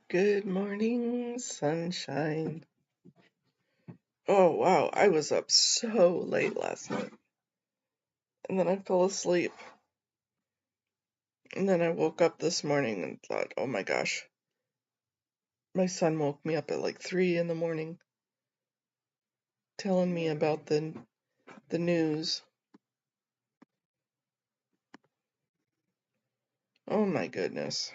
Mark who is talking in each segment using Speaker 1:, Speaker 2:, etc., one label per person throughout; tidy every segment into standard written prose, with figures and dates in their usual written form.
Speaker 1: Good morning, sunshine. Oh, wow, I was up so late last night. And then I fell asleep. And then I woke up this morning and thought, oh my gosh. My son woke me up at like 3 in the morning, telling me about the news. Oh my goodness.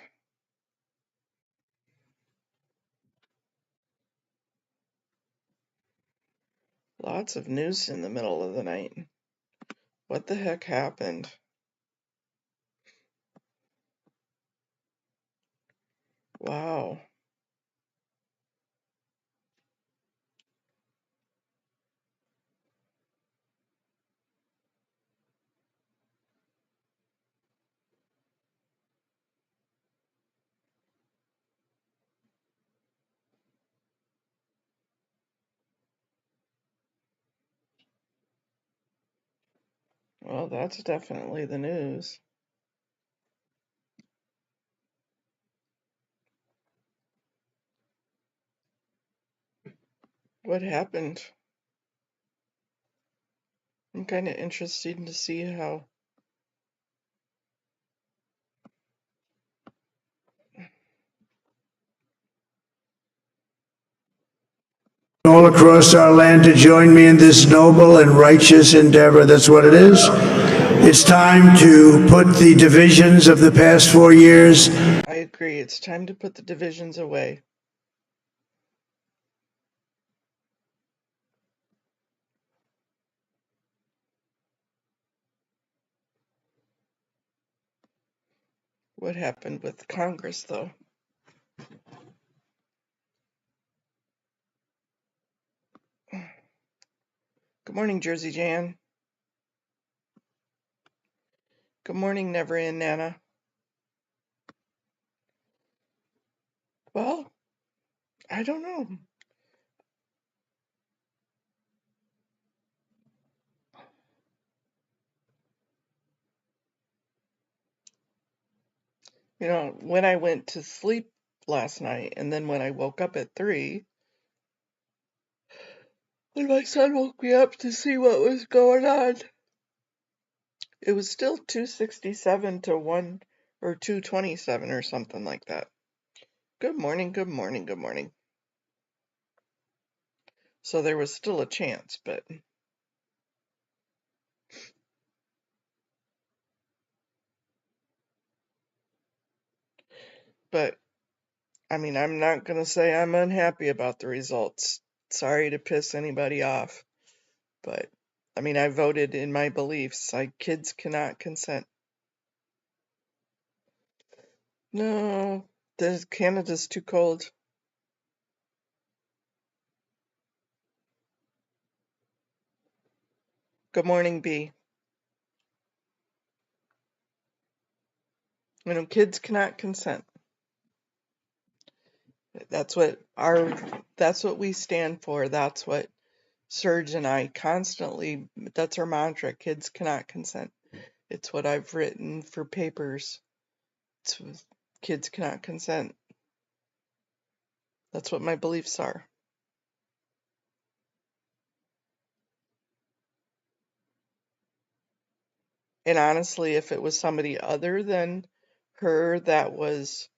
Speaker 1: Lots of news in the middle of the night. What the heck happened? Wow. Well, that's definitely the news. What happened? I'm kind of interested to see how.
Speaker 2: All across our land to join me in this noble and righteous endeavor. That's what it is. It's time to put the divisions of the past 4 years.
Speaker 1: I agree. It's time to put the divisions away. What happened with Congress, though? Good morning, Jersey Jan. Good morning, Never In Nana. Well, I don't know. You know, when I went to sleep last night, and then when I woke up at 3, when my son woke me up to see what was going on, it was still 267 to 1 or 227 or something like that. Good morning, good morning, good morning. So there was still a chance, but I mean, I'm not going to say I'm unhappy about the results. Sorry to piss anybody off, but I mean, I voted in my beliefs. Kids cannot consent. No, Canada's too cold. Good morning, B. You know, kids cannot consent. That's what we stand for. That's what Serge and I constantly, that's our mantra. Kids cannot consent. It's what I've written for papers. Kids cannot consent. That's what my beliefs are. And honestly, if it was somebody other than her that was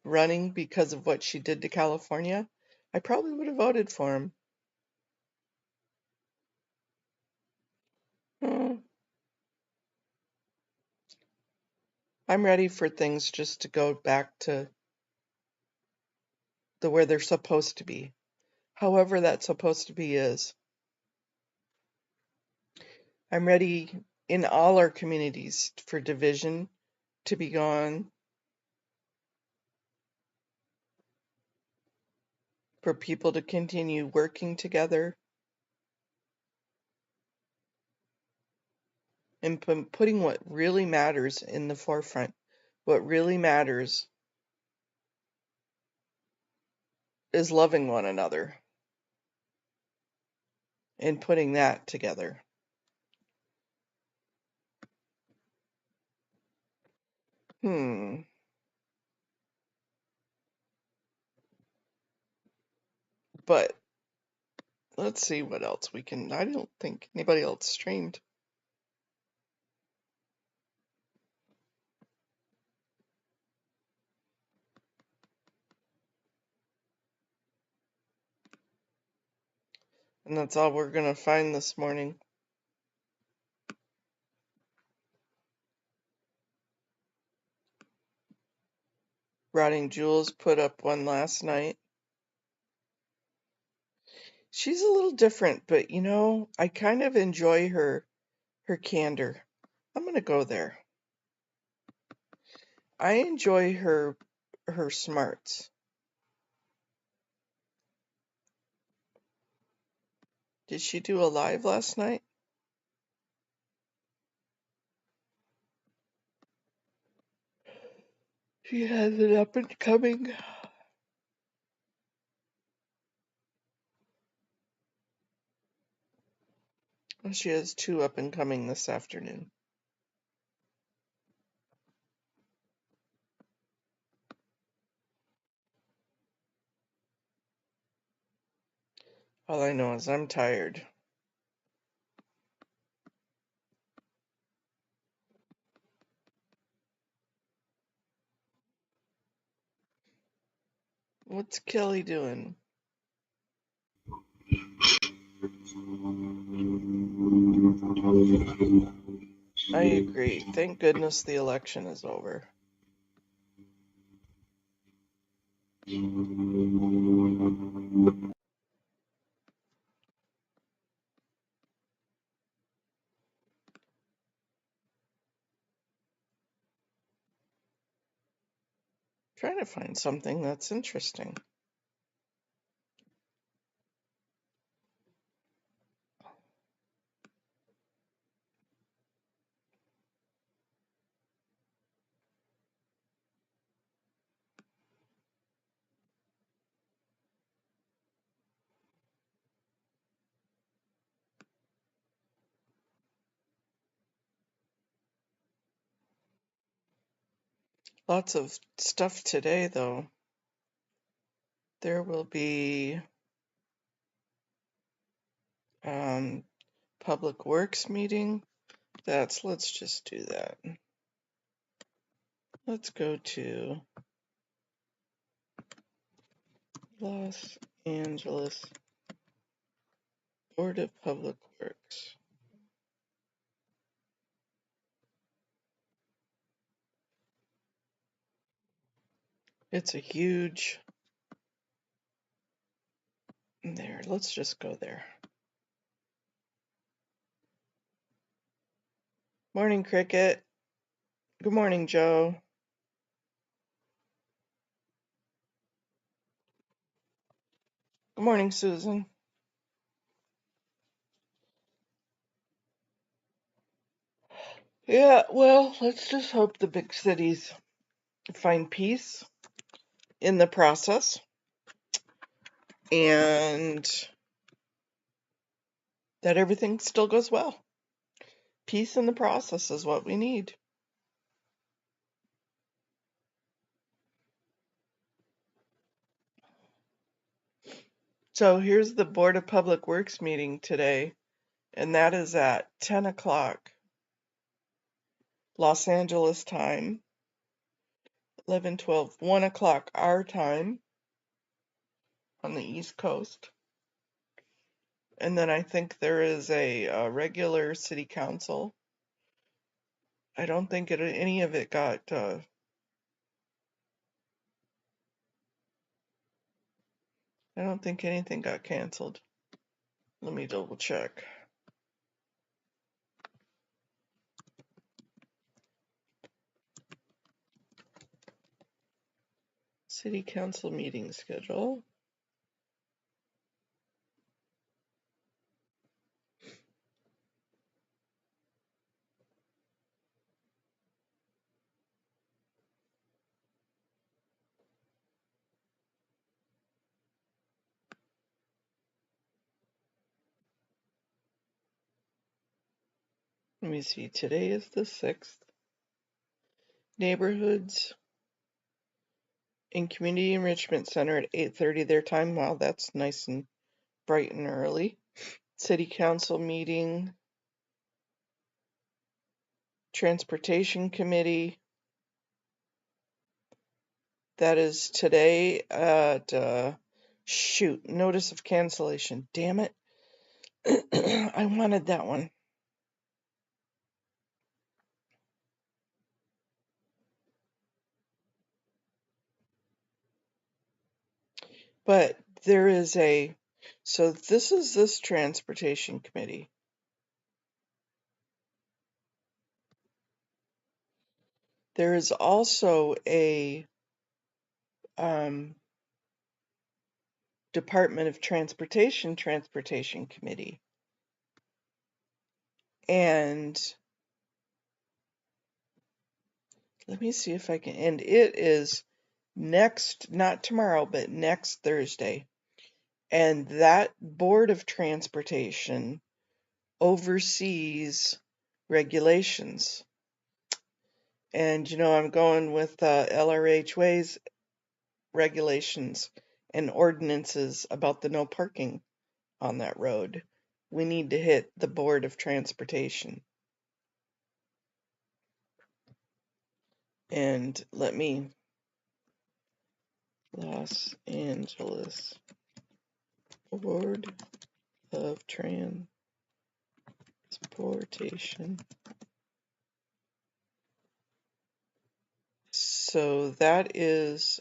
Speaker 1: running because of what she did to California, I probably would have voted for him. I'm ready for things just to go back to where they're supposed to be. However that's supposed to be is. I'm ready in all our communities for division to be gone, for people to continue working together, and putting what really matters in the forefront. What really matters is loving one another and putting that together. Hmm. But let's see what else we can. I don't think anybody else streamed. And that's all we're going to find this morning. Rotting Jules put up one last night. She's a little different, but you know, I kind of enjoy her candor. I'm going to go there. I enjoy her smarts. Did she do a live last night? She has an up and coming. She has 2 up and coming this afternoon. All I know is I'm tired. What's Kelly doing? I agree. Thank goodness the election is over. Trying to find something that's interesting. Lots of stuff today, though. There will be Public Works meeting. Let's just do that. Let's go to Los Angeles Board of Public Works. It's a huge. There, let's just go there. Morning, Cricket. Good morning, Joe. Good morning, Susan. Yeah, well, let's just hope the big cities find peace in the process. And that everything still goes well. Peace in the process is what we need. So here's the Board of Public Works meeting today, and that is at 10 o'clock Los Angeles time, 11, 12, 1 o'clock our time on the East Coast. And then I think there is a regular city council. I don't think any of it got I don't think anything got canceled. Let me double check. City council meeting schedule. Let me see. Today is the 6th. Neighborhoods in Community Enrichment Center at 8:30 their time. Wow, that's nice and bright and early. City Council meeting, Transportation Committee. That is today at, shoot, notice of cancellation. Damn it. I wanted that one. But there is so this is this Transportation Committee. There is also a Department of Transportation Committee. And let me see if I can, and it is next, not tomorrow, but next Thursday. And that Board of Transportation oversees regulations. And, I'm going with LRHWA's regulations and ordinances about the no parking on that road. We need to hit the Board of Transportation. And Los Angeles Board of Transportation. So that is,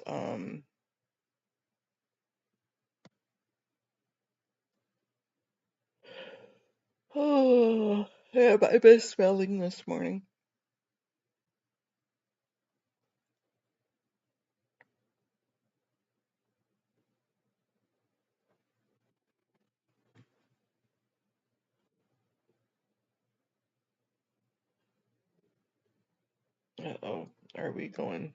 Speaker 1: oh, yeah, I've been smelling this morning. Uh-oh, are we going?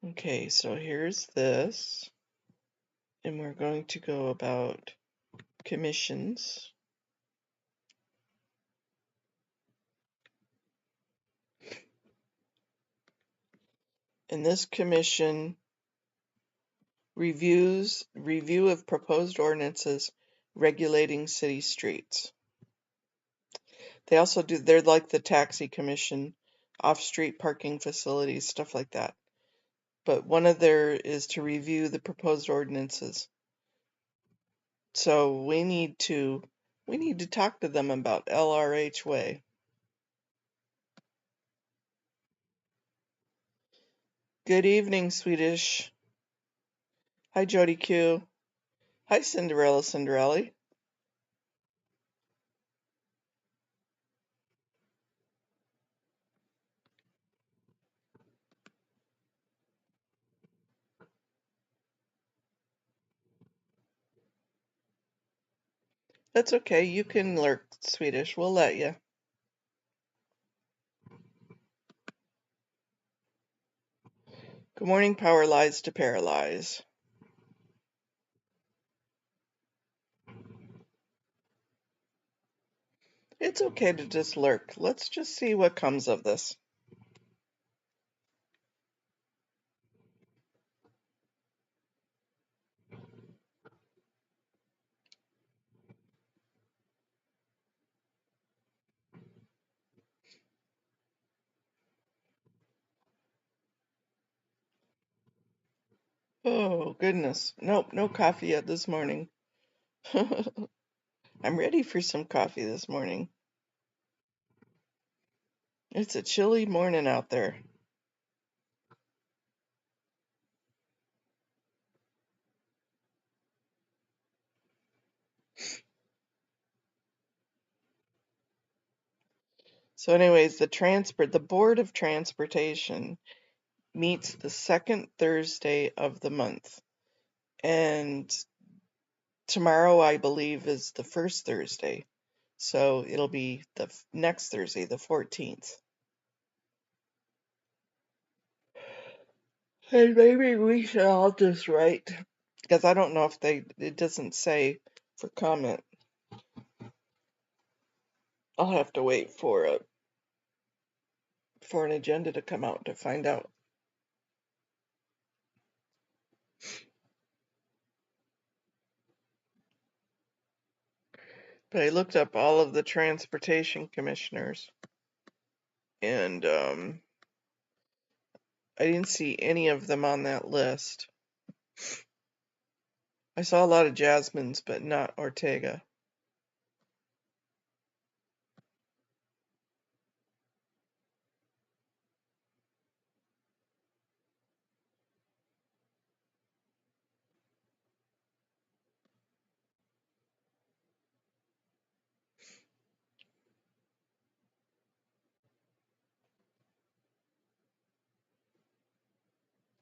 Speaker 1: Okay, so here's this, and we're going to go about commissions. And this commission review of proposed ordinances regulating city streets. They also they're like the taxi commission, off-street parking facilities, stuff like that. But one of their is to review the proposed ordinances. So we need to talk to them about LRHWA. Good evening, Swedish. Hi, Jody Q. Hi, Cinderella. That's okay. You can lurk, Swedish. We'll let you. Good morning, Power Lies to Paralyze. It's okay to just lurk. Let's just see what comes of this. Oh, goodness. Nope, no coffee yet this morning. I'm ready for some coffee this morning. It's a chilly morning out there. So anyways, the Board of Transportation meets the second Thursday of the month. And tomorrow, I believe, is the first Thursday. So it'll be the next Thursday, the 14th. And maybe we should all just write, because I don't know if it doesn't say for comment. I'll have to wait for an agenda to come out to find out. But I looked up all of the transportation commissioners, and I didn't see any of them on that list. I saw a lot of Jasmine's, but not Ortega.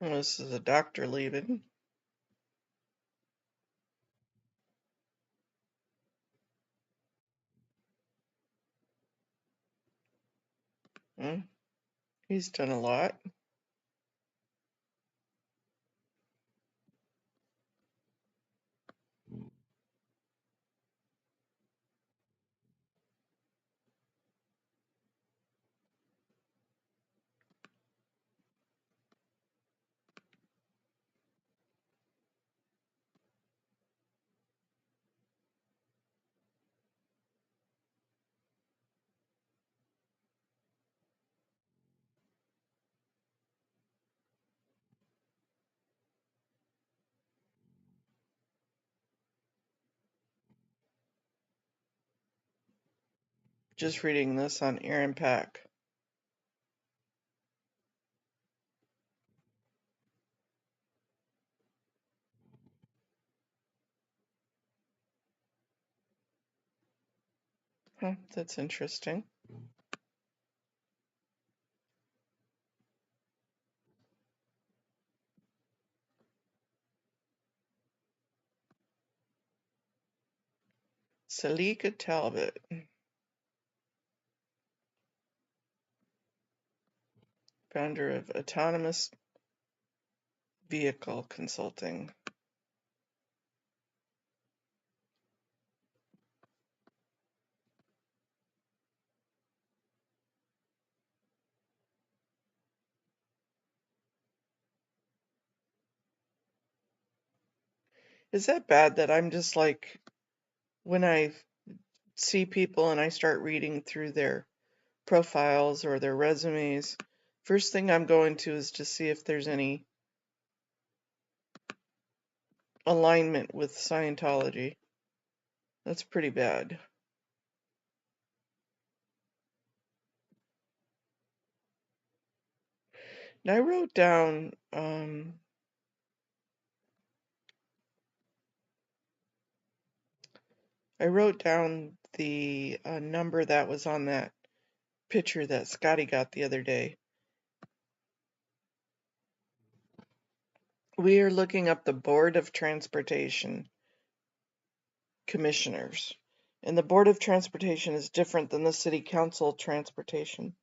Speaker 1: Well, this is a doctor leaving. He's done a lot. Just reading this on Aaron Pack. Huh, that's interesting. Salika Talbot, founder of Autonomous Vehicle Consulting. Is that bad that I'm just like, when I see people and I start reading through their profiles or their resumes, first thing I'm going to is to see if there's any alignment with Scientology? That's pretty bad. And I wrote down the number that was on that picture that Scotty got the other day. We are looking up the Board of Transportation Commissioners. And the Board of Transportation is different than the City Council Transportation.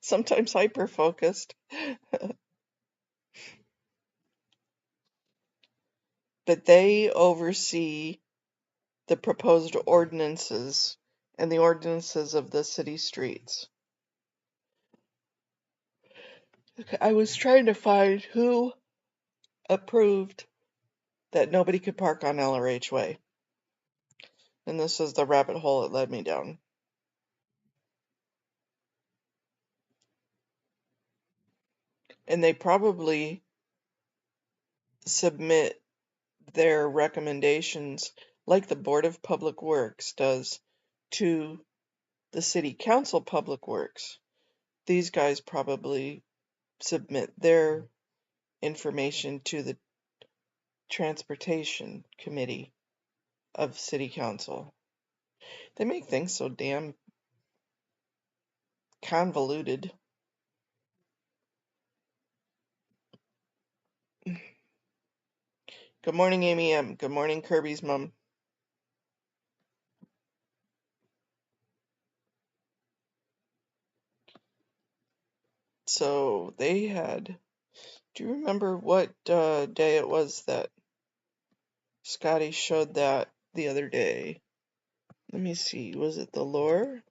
Speaker 1: Sometimes hyper-focused. But they oversee the proposed ordinances and the ordinances of the city streets. I was trying to find who approved that nobody could park on LRH Way. And this is the rabbit hole it led me down. And they probably submit their recommendations like the Board of Public Works does to the City Council Public Works. These guys probably submit their information to the Transportation Committee of City Council. They make things so damn convoluted. Good morning, Amy M. Good morning, Kirby's mom. So they had, do you remember what day it was that Scotty showed that the other day. Let me see, was it the lore?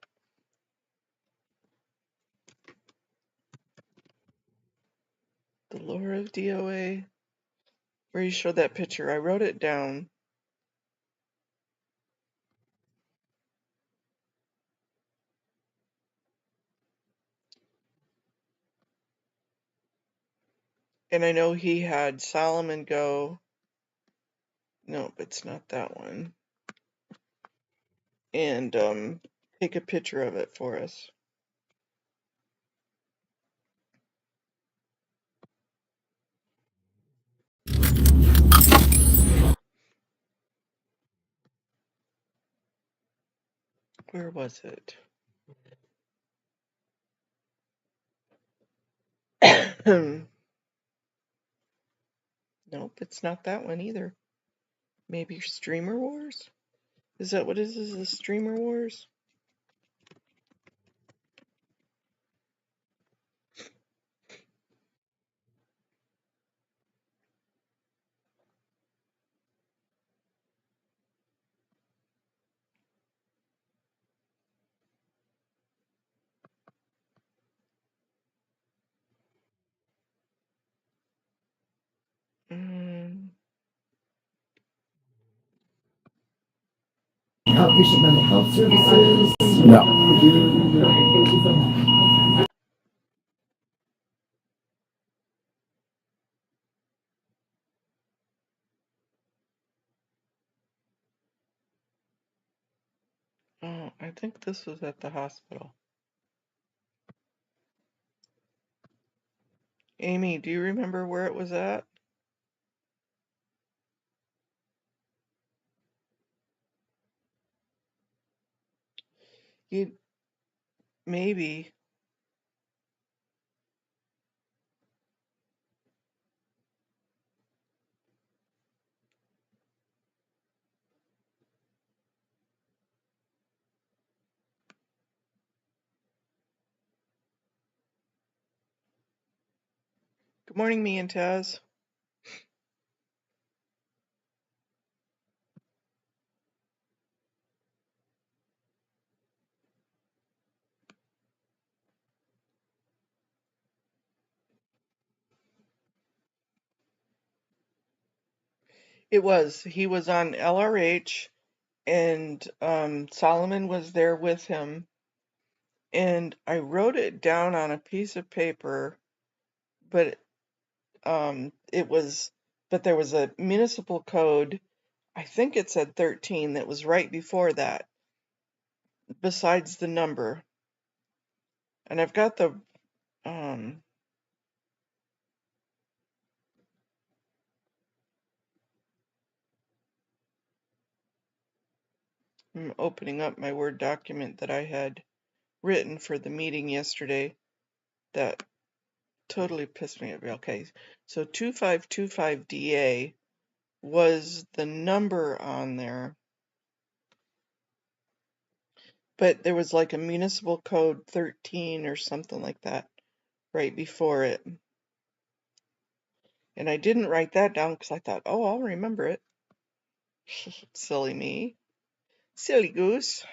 Speaker 1: The lore of DOA? Where he showed that picture. I wrote it down. And I know he had Solomon go. Nope, it's not that one. And take a picture of it for us. Where was it? Nope, it's not that one either. Maybe Streamer Wars? Is that what it is? Is the Streamer Wars?
Speaker 3: Outpatient mental health services.
Speaker 2: No.
Speaker 1: Oh, I think this was at the hospital. Amy, do you remember where it was at? You maybe. Good morning, me and Taz. It was. He was on LRH, and Solomon was there with him. And I wrote it down on a piece of paper, but it was, but there was a municipal code. I think it said 13 that was right before that, besides the number. And I've got the I'm opening up my Word document that I had written for the meeting yesterday that totally pissed me off. Okay, so 2525DA was the number on there, but there was like a municipal code 13 or something like that right before it. And I didn't write that down because I thought, oh, I'll remember it. Silly me. Silly goose.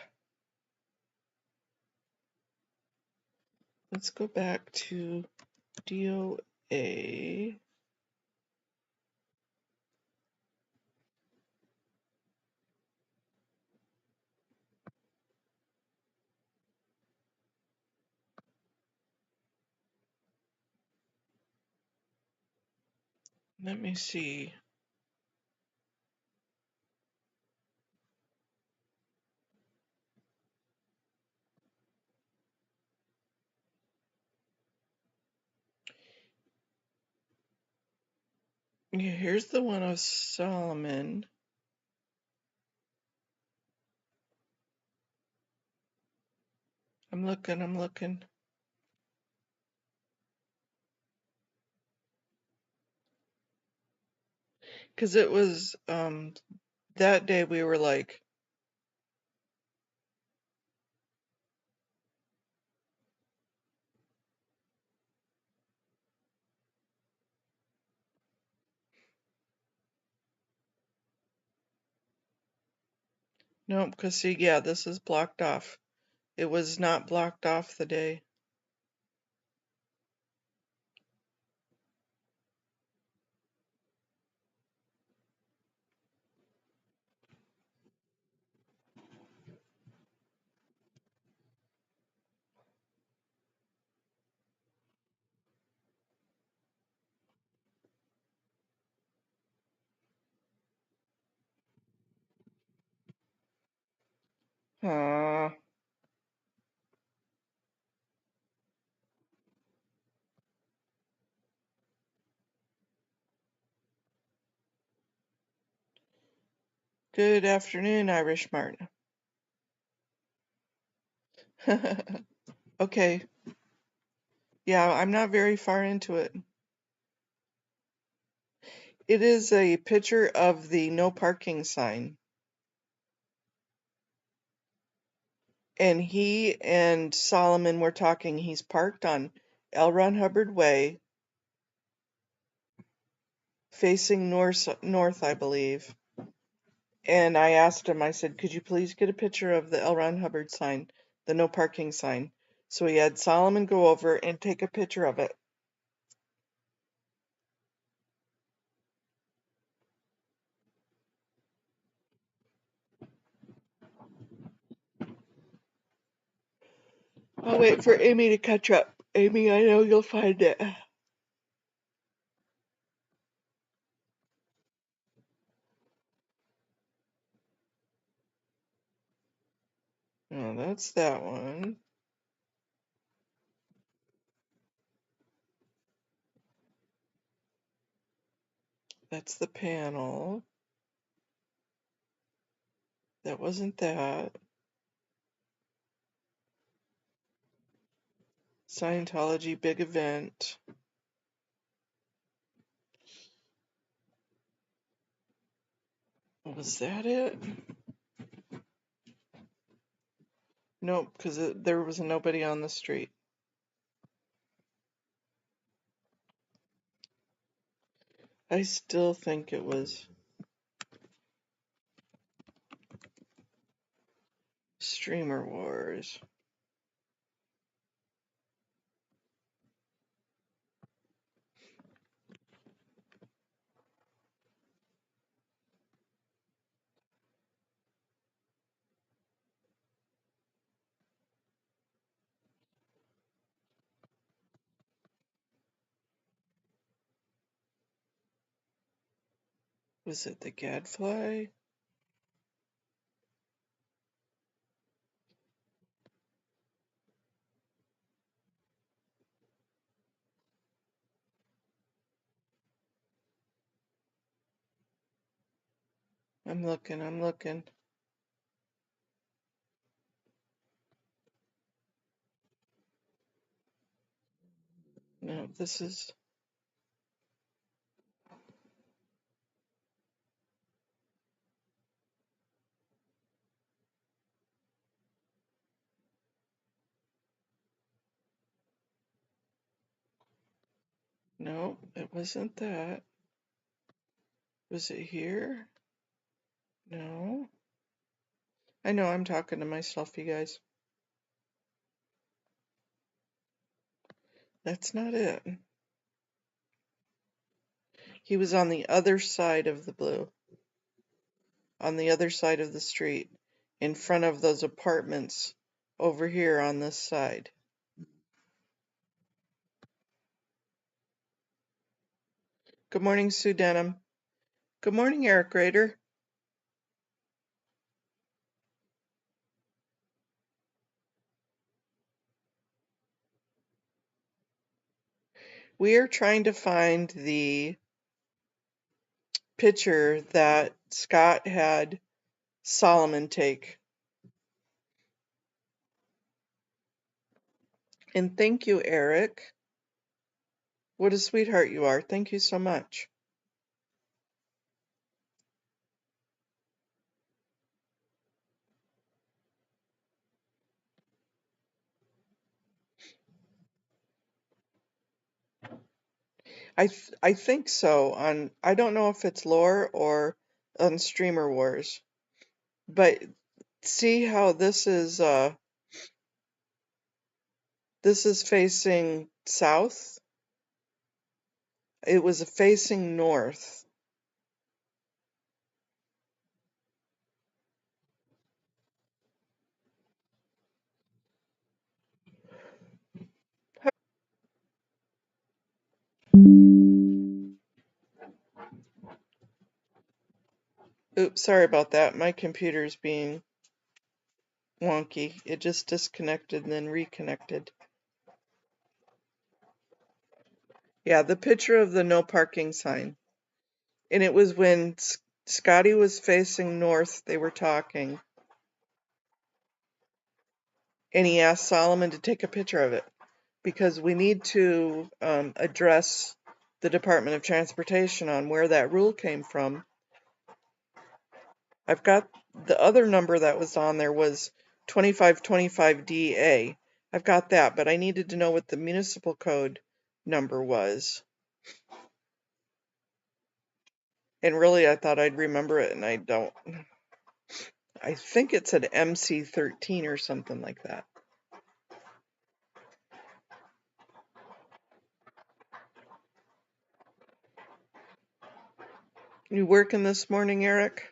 Speaker 1: Let's go back to DOA. Let me see. Yeah, here's the one of Solomon. I'm looking. Because it was, that day we were like, Nope, because see, yeah, this is blocked off. It was not blocked off the day. Aw. Good afternoon, Irish Martin. Okay. Yeah, I'm not very far into it. It is a picture of the no parking sign. And he and Solomon were talking. He's parked on L. Ron Hubbard Way, facing north, I believe. And I asked him, I said, could you please get a picture of the L. Ron Hubbard sign, the no parking sign? So he had Solomon go over and take a picture of it. I'll wait for Amy to catch up. Amy, I know you'll find it. Oh, that's that one. That's the panel. That wasn't that. Scientology big event. Was that it? Nope, because there was nobody on the street. I still think it was Streamer Wars. Was it the Gadfly? I'm looking. No, this is... No, it wasn't that. Was it here? No. I know I'm talking to myself, you guys. That's not it. He was on the other side of the blue. On the other side of the street. In front of those apartments over here on this side. Good morning, Sue Denham. Good morning, Eric Rader. We are trying to find the picture that Scott had Solomon take. And thank you, Eric. What a sweetheart you are. Thank you so much. I think so. I don't know if it's lore or on Streamer Wars, but see how this is facing south? It was facing north. Oops, sorry about that. My computer's being wonky. It just disconnected and then reconnected. Yeah, the picture of the no parking sign. And it was when Scotty was facing north, they were talking. And he asked Solomon to take a picture of it because we need to address the Department of Transportation on where that rule came from. I've got the other number that was on there was 2525DA. I've got that, but I needed to know what the municipal code number was. And really, I thought I'd remember it, and I don't. I think it said MC13 or something like that. You working this morning, Eric?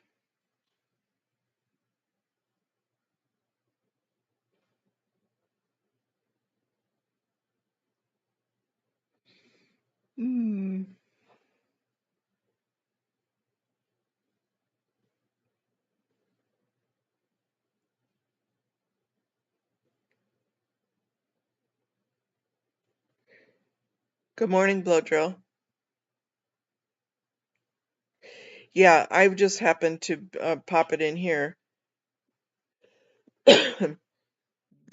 Speaker 1: Hmm. Good morning, Blow Drill. Yeah, I've just happened to pop it in here. The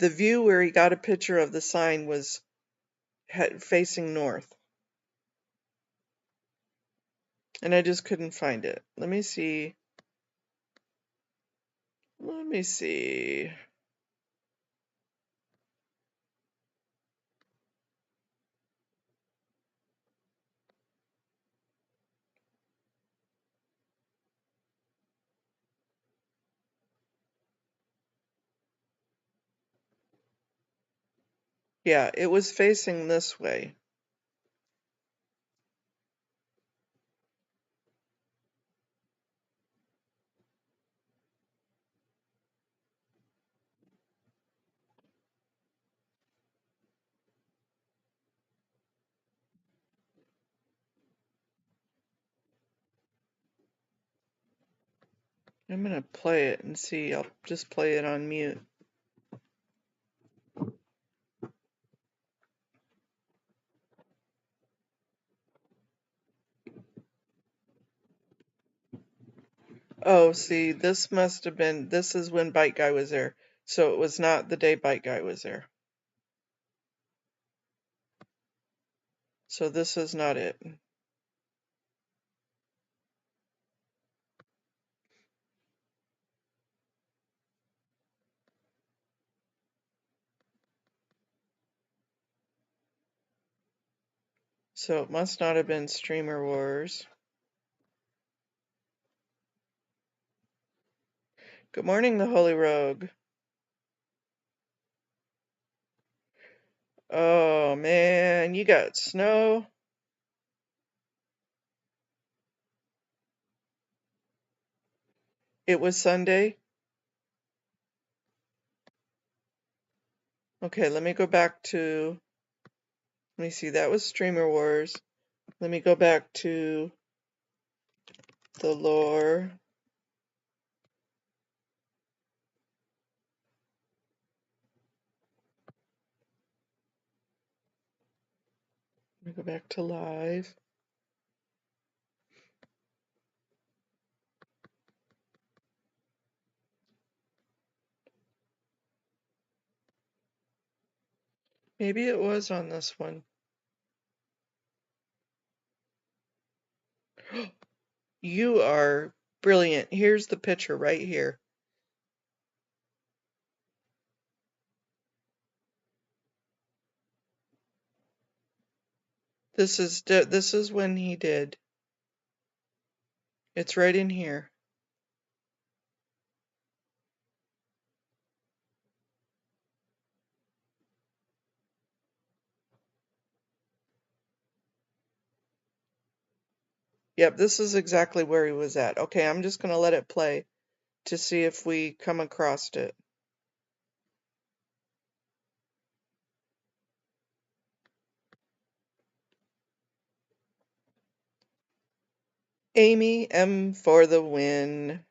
Speaker 1: view where he got a picture of the sign was facing north. And I just couldn't find it. Let me see. Let me see. Yeah, it was facing this way. I'm gonna play it and see. I'll just play it on mute. Oh, see, this must have been, this is when Bike Guy was there. So it was not the day Bike Guy was there. So this is not it. So it must not have been Streamer Wars. Good morning, the Holy Rogue. Oh man, you got snow. It was Sunday. Okay, let me go back to, let me see, that was Streamer Wars. Let me go back to the lore. Let me go back to live. Maybe it was on this one. You are brilliant. Here's the picture right here. This is when he did. It's right in here. Yep, this is exactly where he was at. Okay, I'm just going to let it play to see if we come across it. Amy M for the win.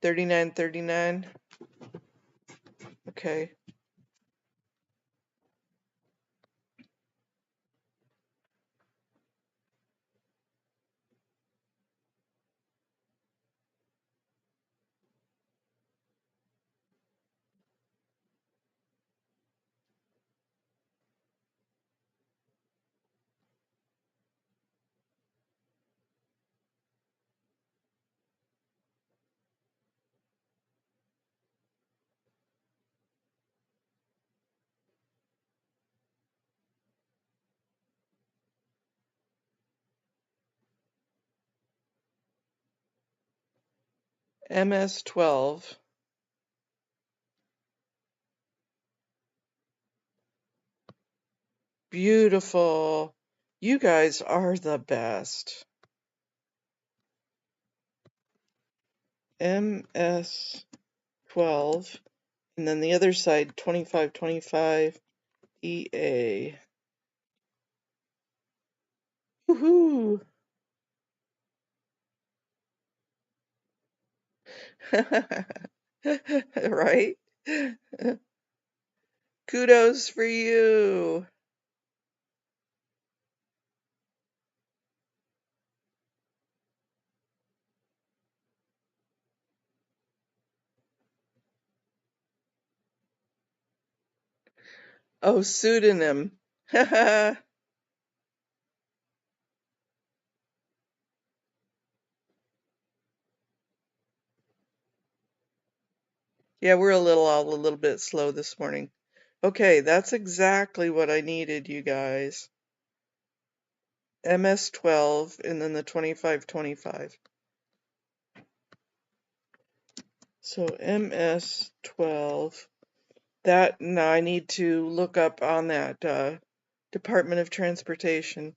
Speaker 1: $39.39. Okay. MS12. Beautiful. You guys are the best. MS12. And then the other side, 2525 EA. Woohoo! Right? Kudos for you. Oh, pseudonym. Yeah, we're all a little bit slow this morning. Okay, that's exactly what I needed, you guys. MS12 and then the 2525. So MS12. That now I need to look up on that Department of Transportation.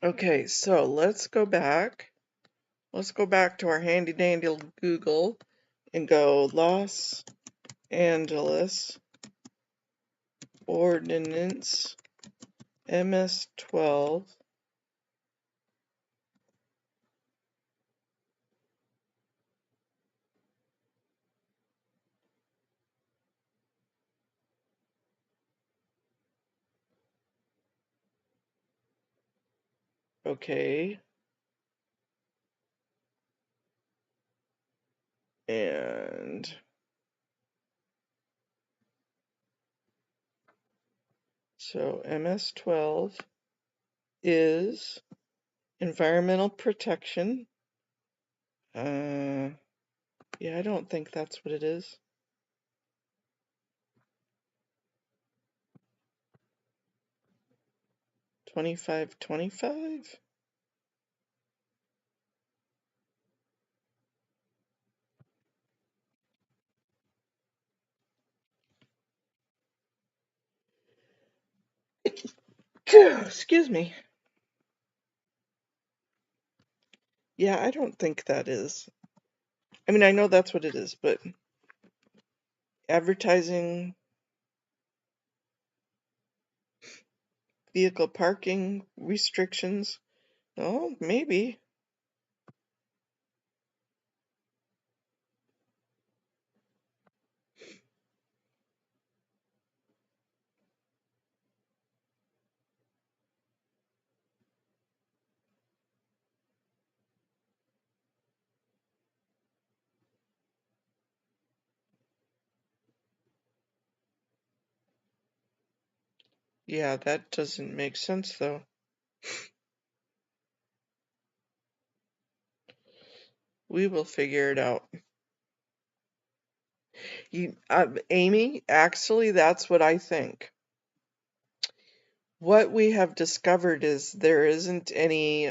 Speaker 1: Okay, so let's go back. Let's go back to our handy dandy Google and go Los Angeles Ordinance MS12. Okay. And so MS12 is environmental protection. Yeah, I don't think that's what it is. 2525? Excuse me. Yeah, I don't think that is. I mean, I know that's what it is, but advertising, vehicle parking restrictions. Oh, maybe. Yeah, that doesn't make sense though. We will figure it out. Amy, actually, that's what I think. What we have discovered is there isn't any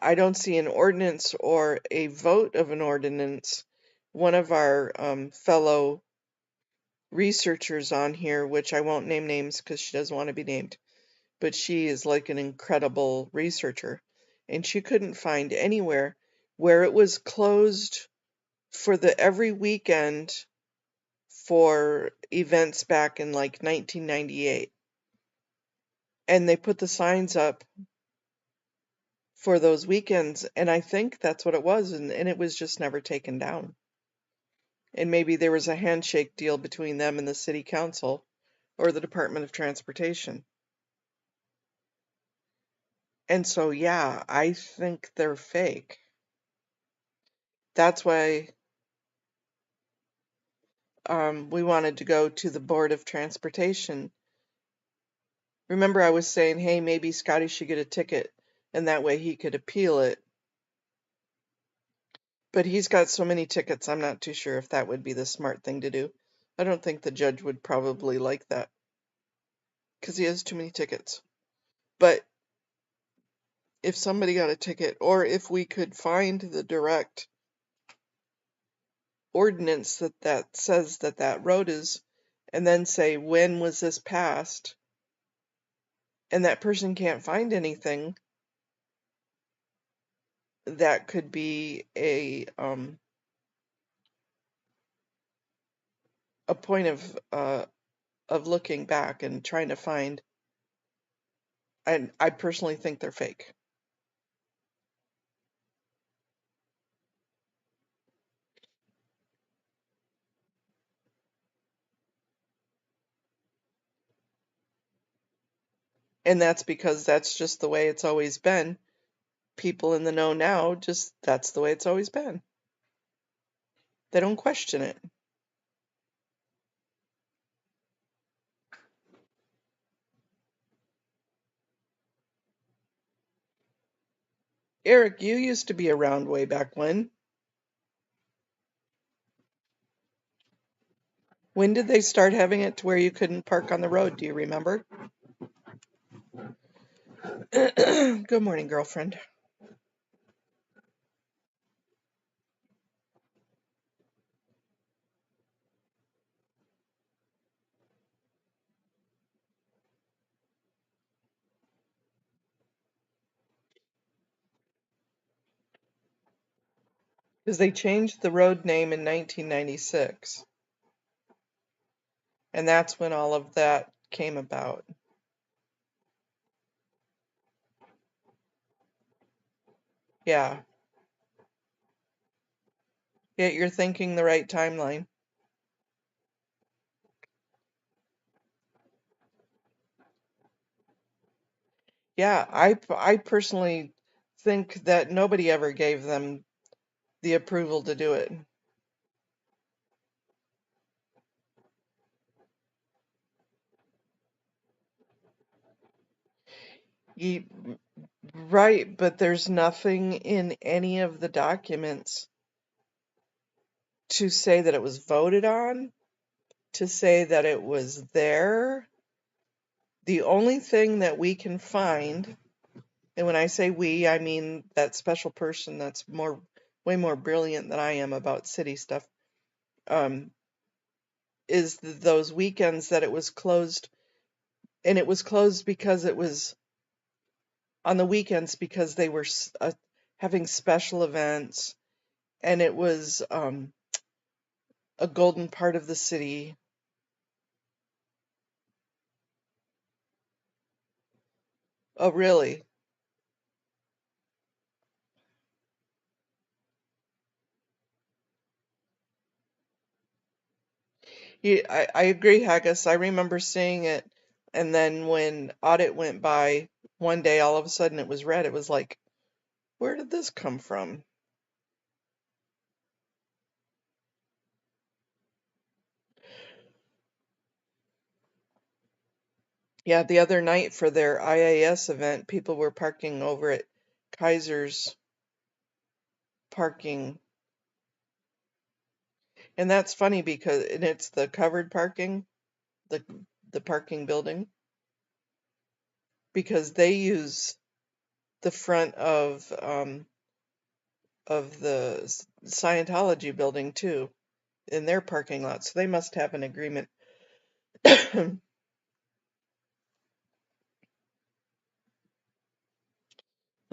Speaker 1: I don't see an ordinance or a vote of an ordinance. One of our fellow researchers on here, which I won't name names because she doesn't want to be named, but she is like an incredible researcher, and she couldn't find anywhere where it was closed for the every weekend for events back in like 1998. And they put the signs up for those weekends, and I think that's what it was, and it was just never taken down. And maybe there was a handshake deal between them and the city council or the Department of Transportation. And so, yeah, I think they're fake. That's why we wanted to go to the Board of Transportation. Remember, I was saying, hey, maybe Scotty should get a ticket, and that way he could appeal it. But he's got so many tickets, I'm not too sure if that would be the smart thing to do. I don't think the judge would probably like that, because he has too many tickets. But if somebody got a ticket, or if we could find the direct ordinance that says that road is, and then say, when was this passed? And that person can't find anything, that could be a point of looking back and trying to find. And I personally think they're fake. And that's because that's just the way it's always been. People in the know now, just that's the way it's always been. They don't question it. Eric, you used to be around way back when. When did they start having it to where you couldn't park on the road? Do you remember? Good morning, girlfriend. Because they changed the road name in 1996. And that's when all of that came about. Yeah. Yeah, you're thinking the right timeline. Yeah, I personally think that nobody ever gave them the approval to do it. You, right, but there's nothing in any of the documents to say that it was voted on, to say that it was there. The only thing that we can find, and when I say we, I mean that special person that's way more brilliant than I am about city stuff, is those weekends that it was closed. And it was closed because it was on the weekends because they were having special events, and it was a golden part of the city. Oh, really? I agree, Haggis. I remember seeing it, and then when audit went by, one day all of a sudden it was red. It was like, where did this come from? Yeah, the other night for their IAS event, people were parking over at Kaiser's parking. And that's funny because and it's the covered parking, the parking building, because they use the front of the Scientology building too, in their parking lot. So they must have an agreement. Let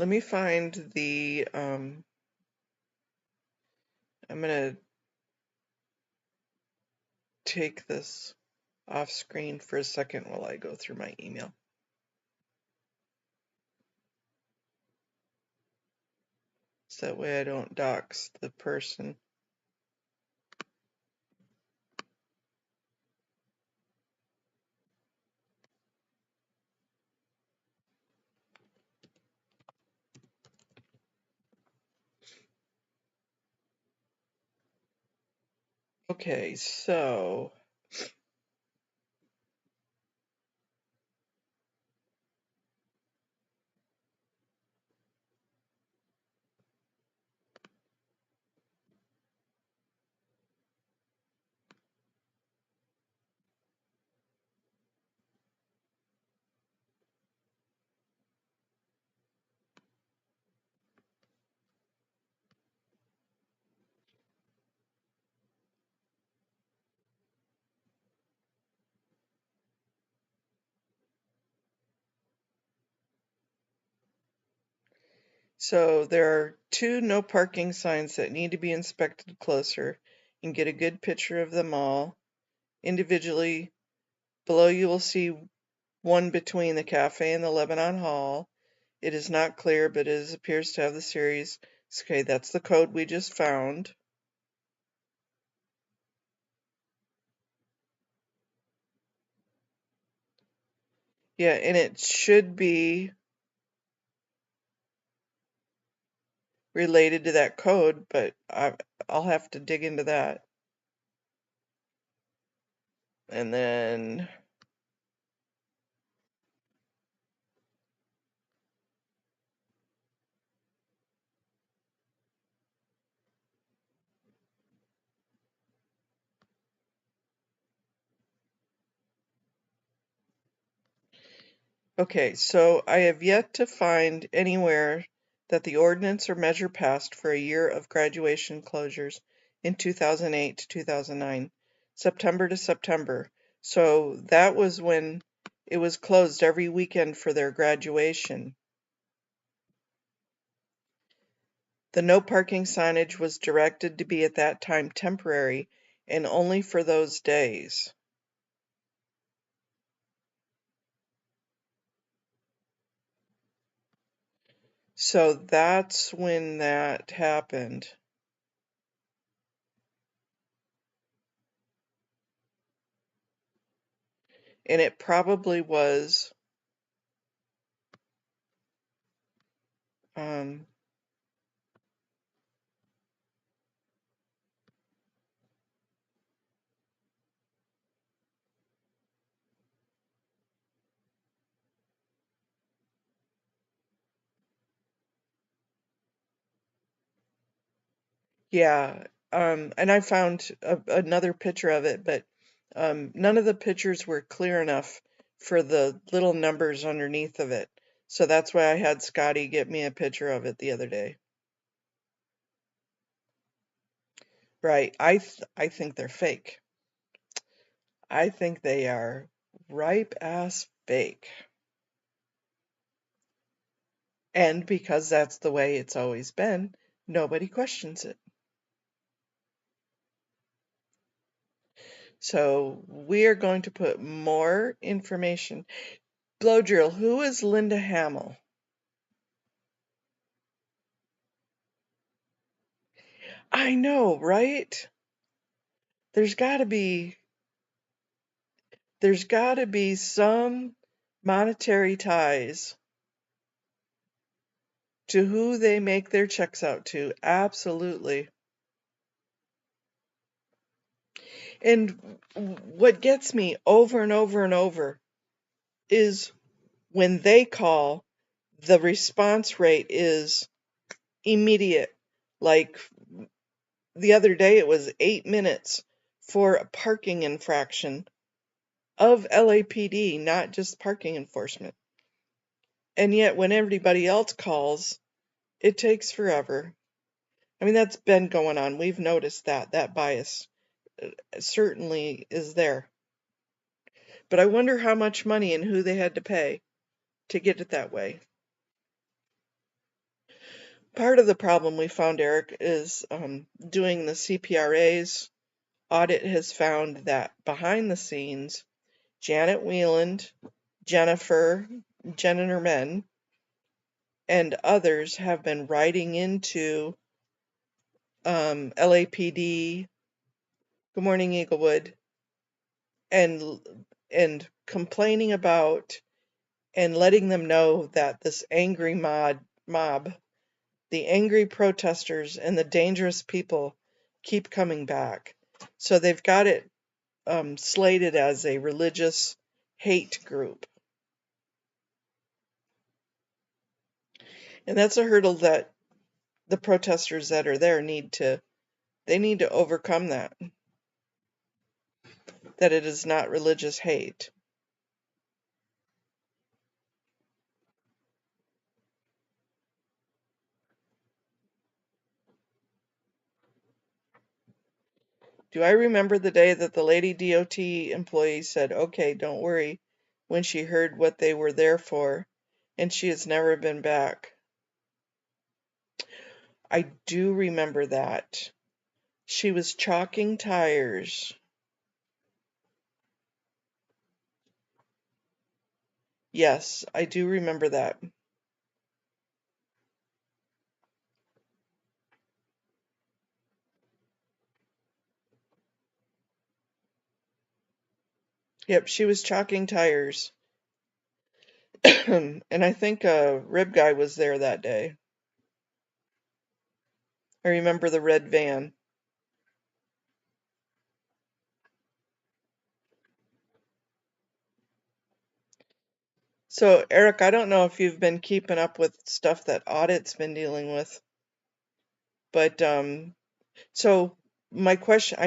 Speaker 1: me find the I'm gonna take this off screen for a second while I go through my email. So that way I don't dox the person. Okay, so there are 2 no parking signs that need to be inspected closer and get a good picture of them all individually. Below you will see one between the cafe and the Lebanon Hall. It is not clear, but it appears to have the series. Okay, that's the code we just found. Yeah, and it should be related to that code, but I'll have to dig into that. And then okay, so I have yet to find anywhere that the ordinance or measure passed for a year of graduation closures in 2008 to 2009, September to September. So that was when it was closed every weekend for their graduation. The no parking signage was directed to be at that time temporary and only for those days. So that's when that happened. And it probably was yeah, and I found another picture of it, but none of the pictures were clear enough for the little numbers underneath of it. So that's why I had Scotty get me a picture of it the other day. Right, I think they're fake. I think they are ripe ass fake. And because that's the way it's always been, nobody questions it. So we are going to put more information. Blow drill, who is Linda Hamill? I know, right? There's got to be some monetary ties to who they make their checks out to. Absolutely. And what gets me over and over and over is when they call, the response rate is immediate. Like the other day, it was 8 minutes for a parking infraction of LAPD, not just parking enforcement. And yet when everybody else calls, it takes forever. I mean, that's been going on. We've noticed that bias certainly is there. But I wonder how much money and who they had to pay to get it that way. Part of the problem we found, Eric, is doing the CPRAs. Audit has found that behind the scenes, Janet Wieland, Jennifer, Jen and her men, and others have been writing into LAPD, Good Morning Eaglewood, and complaining about and letting them know that this angry mob, the angry protesters and the dangerous people keep coming back. So they've got it slated as a religious hate group. And that's a hurdle that the protesters that are there need to overcome, that it is not religious hate. Do I remember the day that the lady DOT employee said, "Okay, don't worry," when she heard what they were there for, and she has never been back? I do remember that. She was chalking tires. Yes, I do remember that. Yep, she was chalking tires. And I think Rib Guy was there that day. I remember the red van. So, Eric, I don't know if you've been keeping up with stuff that Audit's been dealing with, but so my question,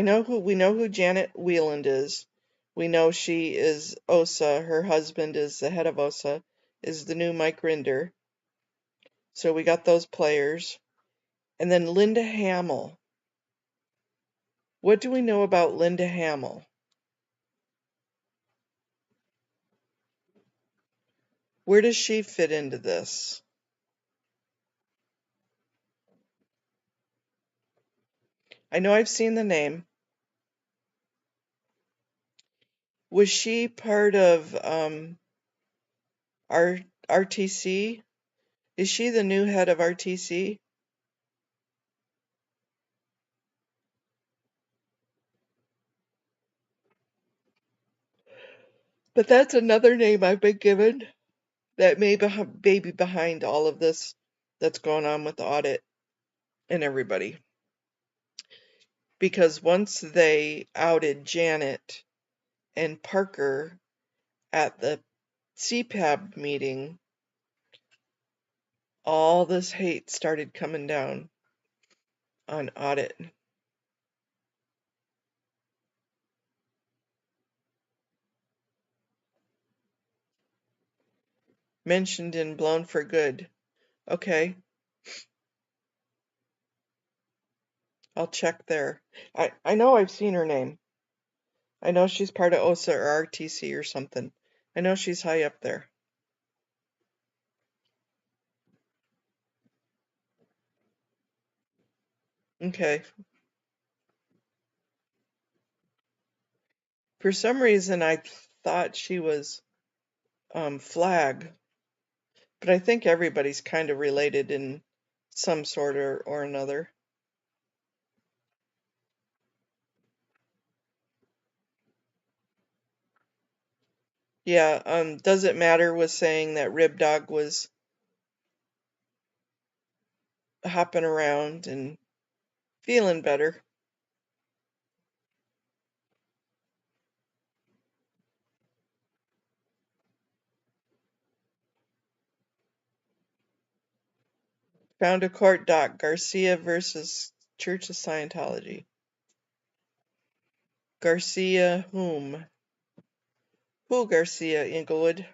Speaker 1: we know who Janet Wieland is. We know she is OSA. Her husband is the head of OSA, is the new Mike Rinder. So we got those players. And then Linda Hamill. What do we know about Linda Hamill? Where does she fit into this? I know I've seen the name. Was she part of RTC? Is she the new head of RTC? But that's another name I've been given that may be behind all of this that's going on with the Audit and everybody. Because once they outed Janet and Parker at the CPAB meeting, all this hate started coming down on Audit. Mentioned in Blown for Good. Okay, I'll check there. I know I've seen her name. I know she's part of OSA or RTC or something. I know she's high up there. Okay. For some reason, I thought she was Flag, but I think everybody's kind of related in some sort or another. Yeah, Does It Matter was saying that Rib Dog was hopping around and feeling better. Found a court doc, Garcia versus Church of Scientology. Garcia whom? Who Garcia, Inglewood?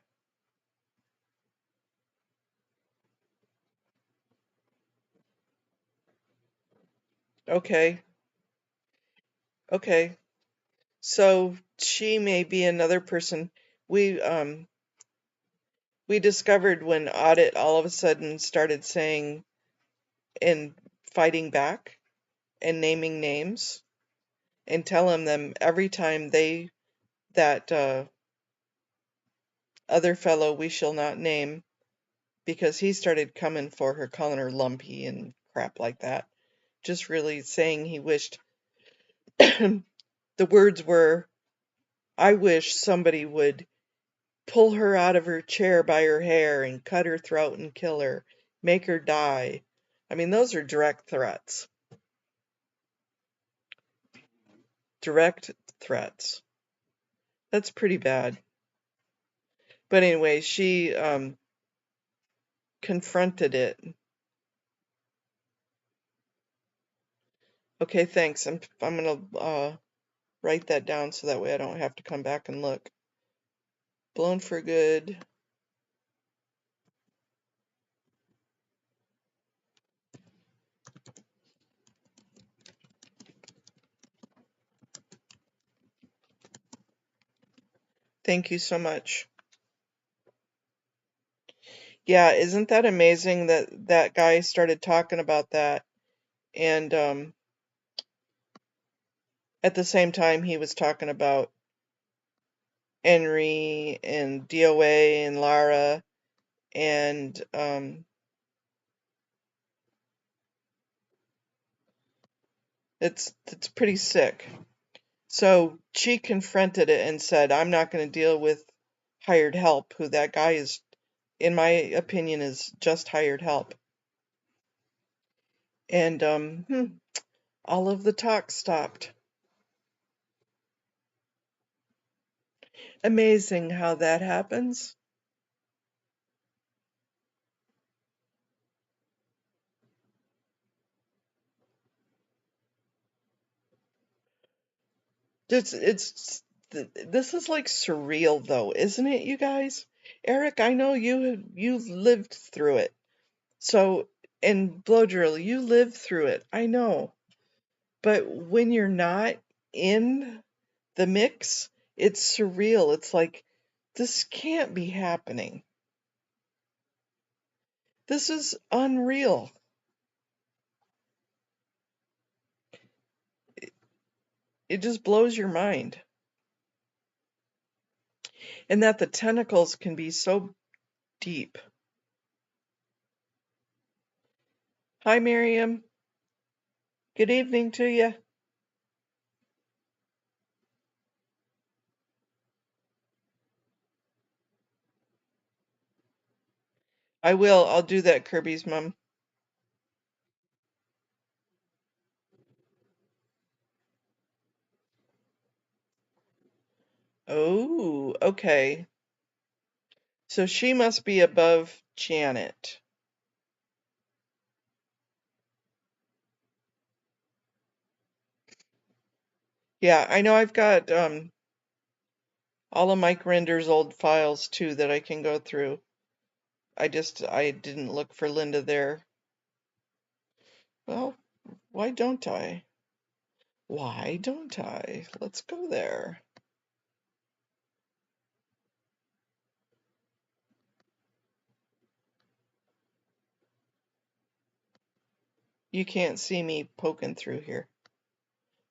Speaker 1: Okay. Okay. So she may be another person. We discovered when Audit all of a sudden started saying and fighting back and naming names and telling them every time that other fellow we shall not name, because he started coming for her, calling her lumpy and crap like that, just really saying he wished the words were, I wish somebody would pull her out of her chair by her hair and cut her throat and kill her, make her die. I mean, those are direct threats. Direct threats. That's pretty bad. But anyway, she confronted it. Okay, thanks. I'm gonna write that down so that way I don't have to come back and look. Blown for good. Thank you so much. Yeah, isn't that amazing that that guy started talking about that, and at the same time he was talking about Henry and DOA and Lara, and it's pretty sick. So she confronted it and said, I'm not going to deal with hired help, who that guy is, in my opinion, is just hired help. And all of the talk stopped. Amazing how that happens. This is like surreal though, isn't it, you guys? Eric, I know you've lived through it. So, and Blow Drill, you lived through it. I know. But when you're not in the mix, it's surreal. It's like, this can't be happening. This is unreal. It just blows your mind. And that the tentacles can be so deep. Hi, Miriam. Good evening to you. I will. I'll do that, Kirby's mom. Oh, okay. So she must be above Janet. Yeah, I know I've got all of Mike Render's old files too that I can go through. I didn't look for Linda there. Well, why don't I? Why don't I? Let's go there. You can't see me poking through here,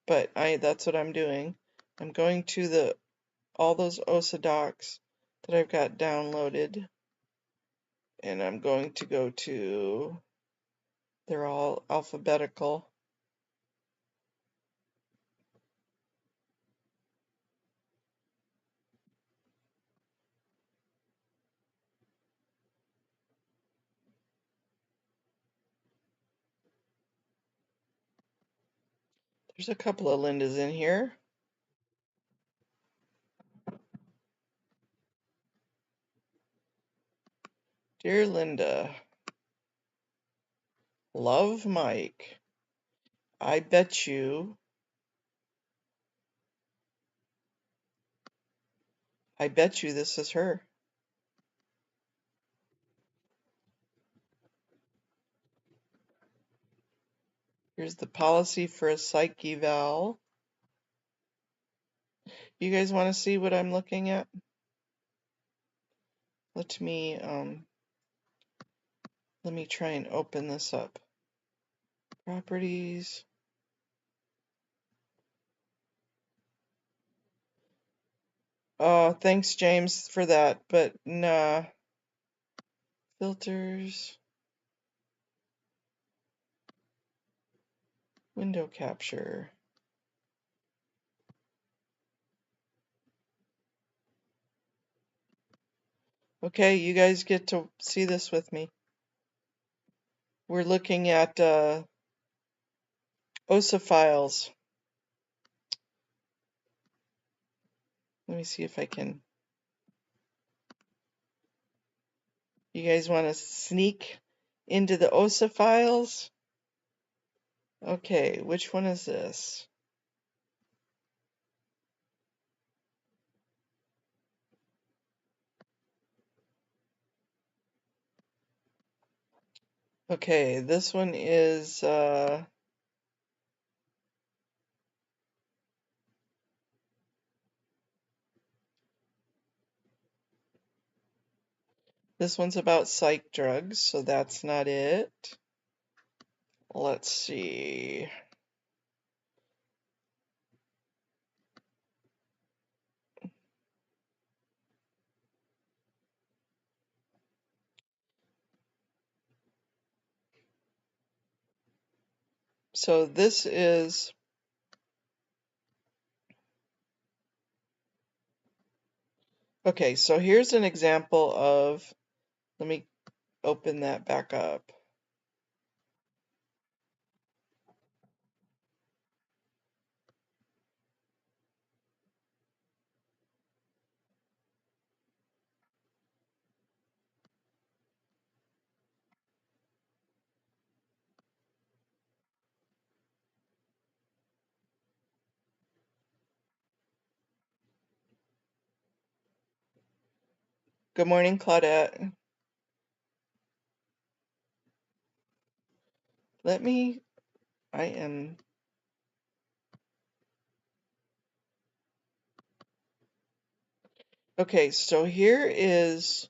Speaker 1: but that's what I'm doing. I'm going to all those OSA docs that I've got downloaded, and I'm going to go to, they're all alphabetical. There's a couple of Lindas in here. Dear Linda, love Mike. I bet you this is her. Here's the policy for a psych eval. You guys want to see what I'm looking at? Let me try and open this up. Properties. Oh, thanks, James, for that, but nah. Filters. Window capture. Okay, you guys get to see this with me. We're looking at OSA files. Let me see if I can. You guys want to sneak into the OSA files? Okay, which one is this? Okay, this one is this one's about psych drugs, so that's not it. Let's see. So this is okay, so here's an example of, let me open that back up. Good morning, Claudette. I am, okay, so here is,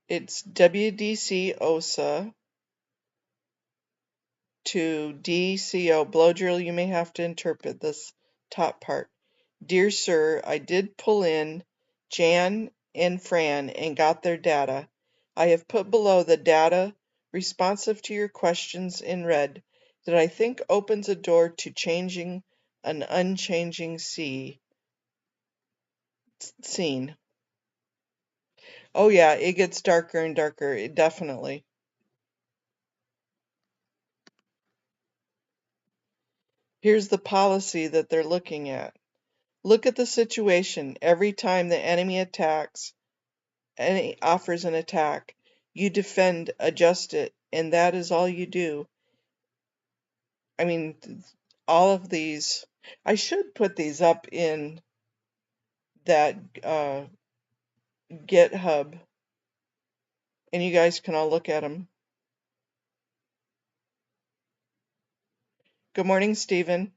Speaker 1: it's WDC OSA to DCO, blow drill, you may have to interpret this top part. Dear Sir, I did pull in Jan and Fran and got their data. I have put below the data responsive to your questions in red that I think opens a door to changing an unchanging scene. Oh yeah, it gets darker and darker, definitely. Here's the policy that they're looking at. Look at the situation. Every time the enemy attacks, offers an attack, you defend, adjust it, and that is all you do. I mean, all of these, I should put these up in that GitHub, and you guys can all look at them. Good morning, Stephen.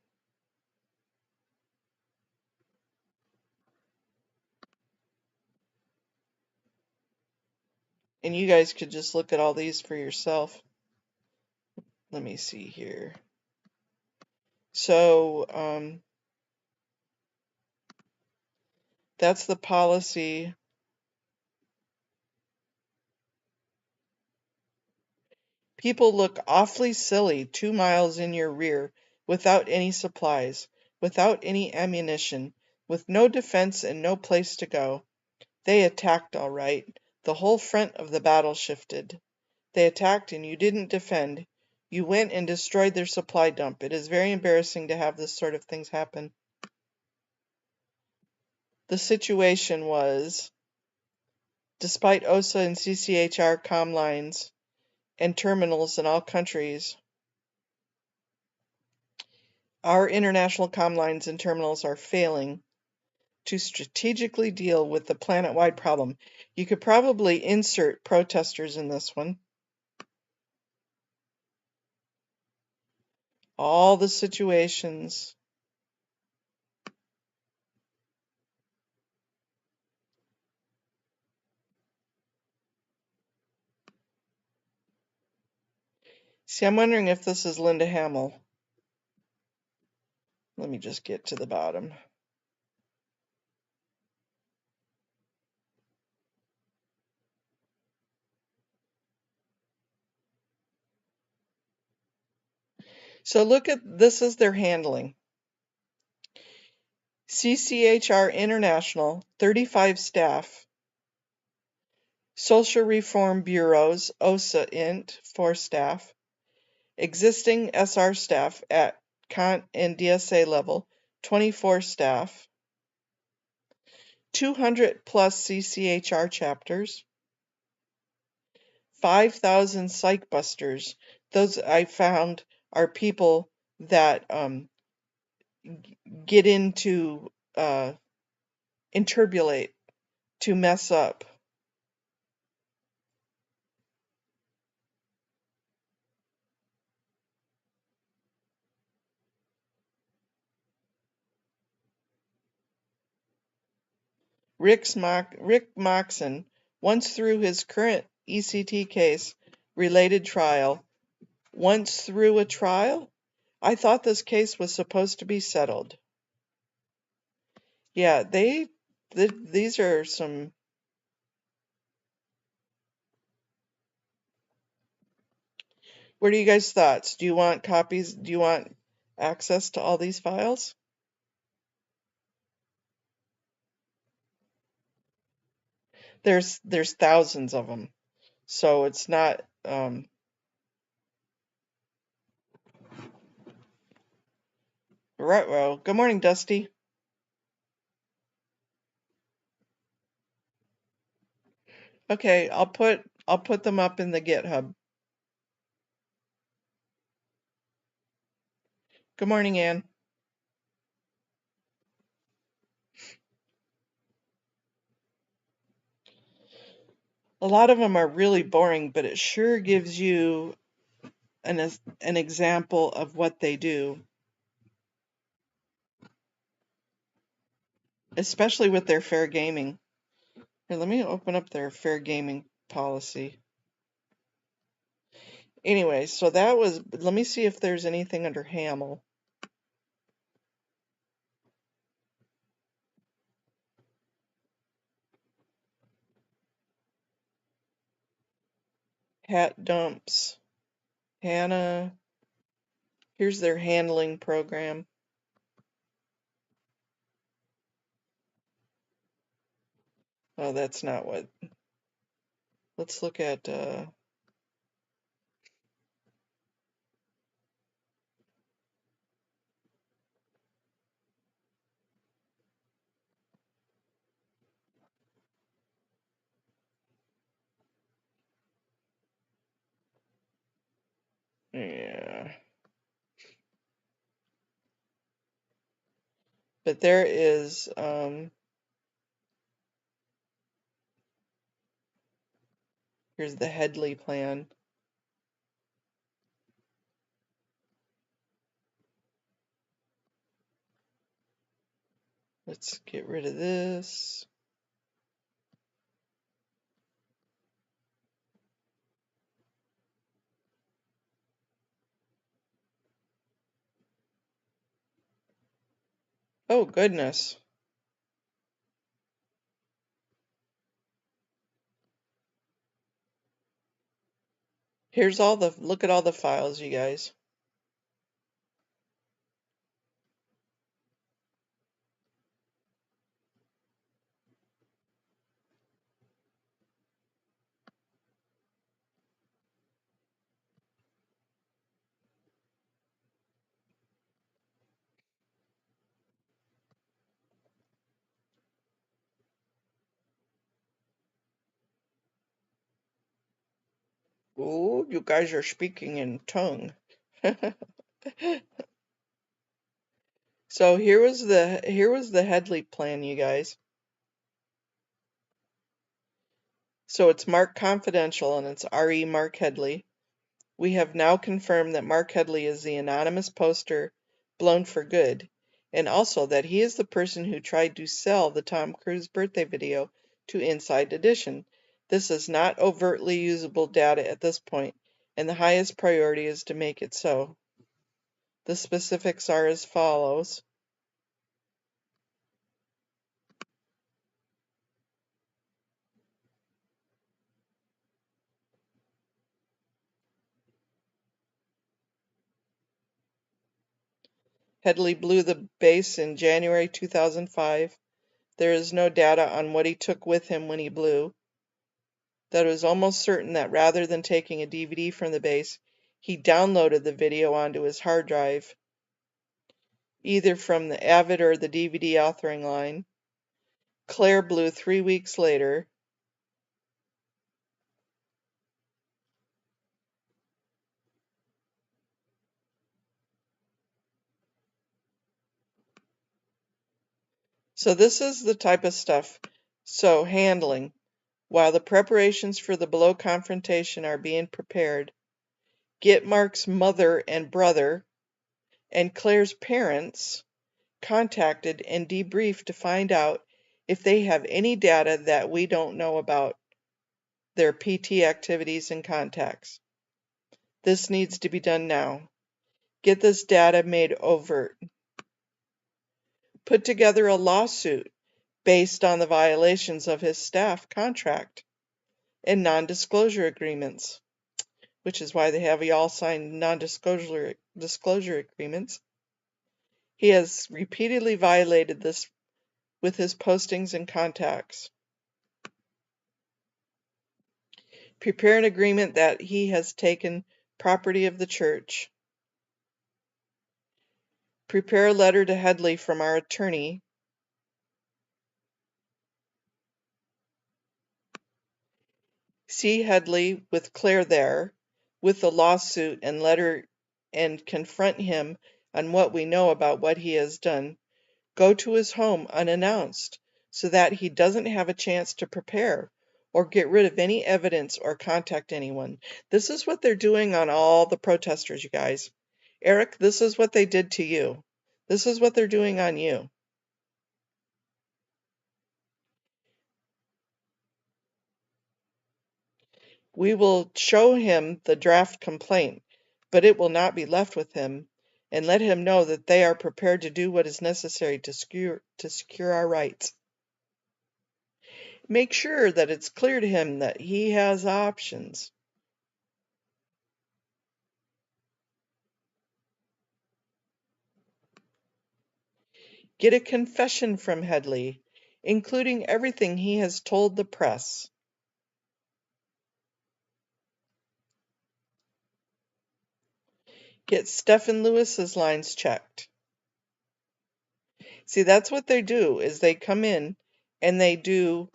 Speaker 1: And you guys could just look at all these for yourself. Let me see here. So, that's the policy. People look awfully silly 2 miles in your rear, without any supplies, without any ammunition, with no defense and no place to go. They attacked all right. The whole front of the battle shifted. They attacked and you didn't defend. You went and destroyed their supply dump. It is very embarrassing to have this sort of things happen. The situation was, despite OSA and CCHR comm lines and terminals in all countries, our international comm lines and terminals are failing. to strategically deal with the planet-wide problem. You could probably insert protesters in this one. All the situations. See, I'm wondering if this is Linda Hamill. Let me just get to the bottom. So look at, this is their handling. CCHR International, 35 staff. Social Reform Bureaus, OSA Int, 4 staff. Existing SR staff at Cont and DSA level, 24 staff. 200 plus CCHR chapters. 5,000 psych busters. Those I found are people that get into interbulate, to mess up. Rick Moxon, once through his current ECT case related trial, once through a trial? I thought this case was supposed to be settled. Yeah, these are some. What are you guys' thoughts? Do you want copies? Do you want access to all these files? There's thousands of them, so it's not. Right. Good morning, Dusty. Okay, I'll put them up in the GitHub. Good morning, Ann. A lot of them are really boring, but it sure gives you an example of what they do, especially with their fair gaming. Here, let me open up their fair gaming policy. Anyway, so that was, let me see if there's anything under Hamill. Hat dumps. Hannah. Here's their handling program. Oh, that's not what. Let's look at yeah. But there is here's the Headley plan. Let's get rid of this. Oh, goodness. Here's all the, look at all the files, you guys. Oh, you guys are speaking in tongue. So here was the Headley plan, you guys. So it's marked confidential and it's RE Mark Headley. We have now confirmed that Mark Headley is the anonymous poster blown for good, and also that he is the person who tried to sell the Tom Cruise birthday video to Inside Edition. This is not overtly usable data at this point, and the highest priority is to make it so. The specifics are as follows. Headley blew the base in January 2005. There is no data on what he took with him when he blew. That it was almost certain that rather than taking a DVD from the base, he downloaded the video onto his hard drive, either from the Avid or the DVD authoring line. Claire blew 3 weeks later. So this is the type of stuff. So handling. While the preparations for the below confrontation are being prepared, get Mark's mother and brother and Claire's parents contacted and debriefed to find out if they have any data that we don't know about their PT activities and contacts. This needs to be done now. Get this data made overt. Put together a lawsuit based on the violations of his staff contract and non-disclosure agreements, which is why they have y'all sign non-disclosure agreements. He has repeatedly violated this with his postings and contacts. Prepare an agreement that he has taken property of the church. Prepare a letter to Headley from our attorney. See Headley with Claire there, with the lawsuit and letter, and confront him on what we know about what he has done. Go to his home unannounced, so that he doesn't have a chance to prepare or get rid of any evidence or contact anyone. This is what they're doing on all the protesters, you guys. Eric, this is what they did to you. This is what they're doing on you. We will show him the draft complaint, but it will not be left with him, and let him know that they are prepared to do what is necessary to secure our rights. Make sure that it's clear to him that he has options. Get a confession from Headley, including everything he has told the press. Get Stephen Lewis's lines checked. See, that's what they do, is they come in and they do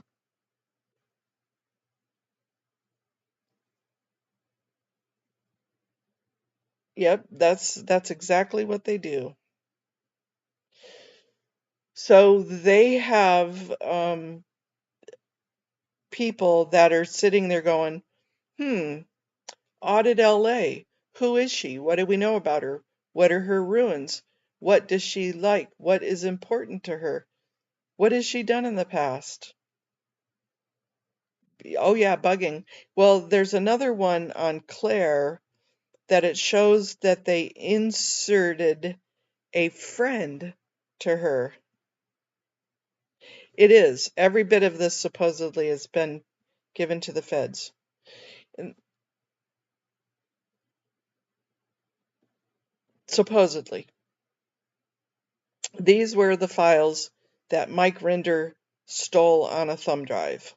Speaker 1: Yep, that's exactly what they do. So they have people that are sitting there going, Audit LA. Who is she? What do we know about her? What are her ruins? What does she like? What is important to her? What has she done in the past? Oh yeah, bugging. Well, there's another one on Claire that it shows that they inserted a friend to her. It is. Every bit of this supposedly has been given to the feds. And supposedly. These were the files that Mike Rinder stole on a thumb drive.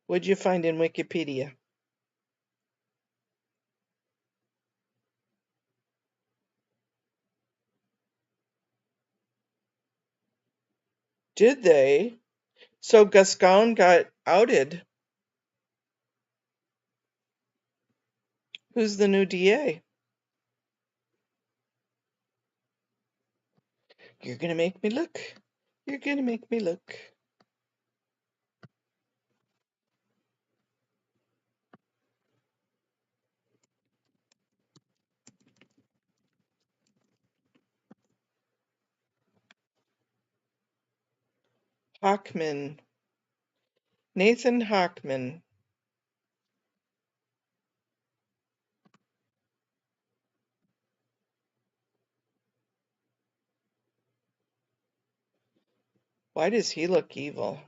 Speaker 1: What'd you find in Wikipedia? Did they? So Gascon got outed. Who's the new DA? You're gonna make me look. You're gonna make me look. Hockman. Nathan Hockman. Why does he look evil?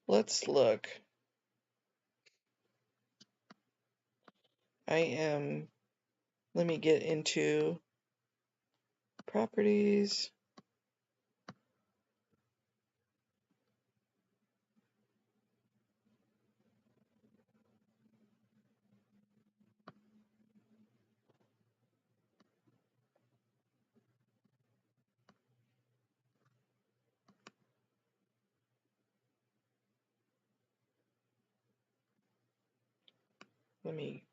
Speaker 1: Let's look. Let me get into properties. Let me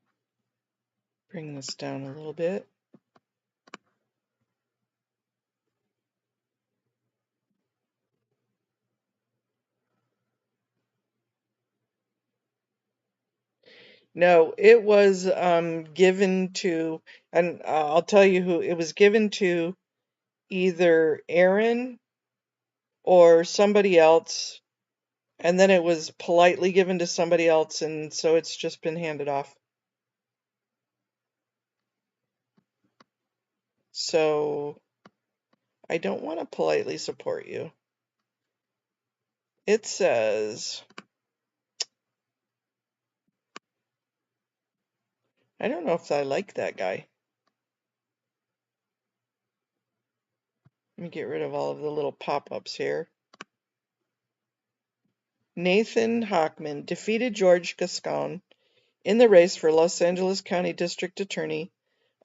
Speaker 1: bring this down a little bit. No, it was given to, and I'll tell you who it was given to, either Aaron or somebody else, and then it was politely given to somebody else, and so it's just been handed off. So I don't want to politely support you. It says, I don't know if I like that guy. Let me get rid of all of the little pop-ups here. Nathan Hockman defeated George Gascon in the race for Los Angeles County District Attorney,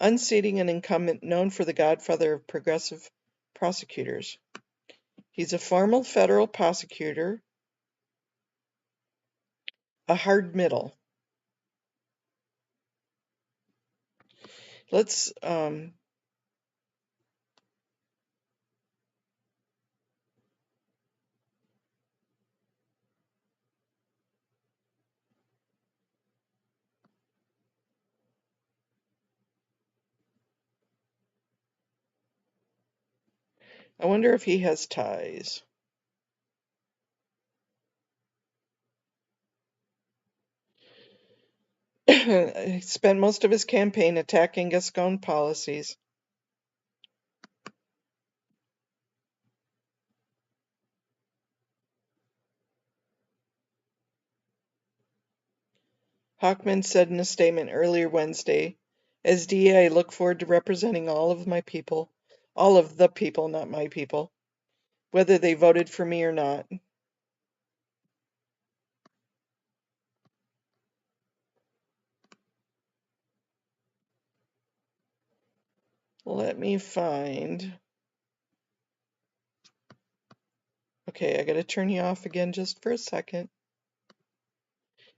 Speaker 1: unseating an incumbent known for the godfather of progressive prosecutors. He's a former federal prosecutor, a hard middle. Let's I wonder if he has ties. He spent most of his campaign attacking Gascon policies. Hockman said in a statement earlier Wednesday, as DA, I look forward to representing all of my people, all of the people, not my people, whether they voted for me or not. Let me find. Okay, I gotta turn you off again just for a second.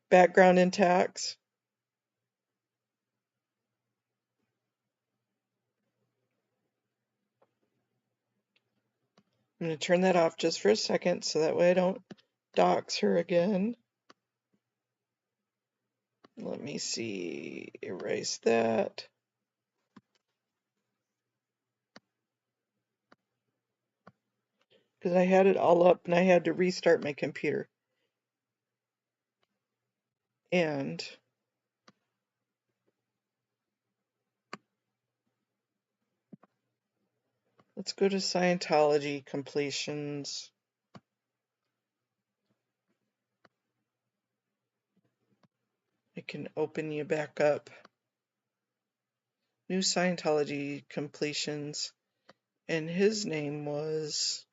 Speaker 1: Background and tax. I'm gonna turn that off just for a second so that way I don't dox her again. Let me see, erase that. Because I had it all up and I had to restart my computer. And let's go to Scientology completions. I can open you back up. New Scientology completions. And his name was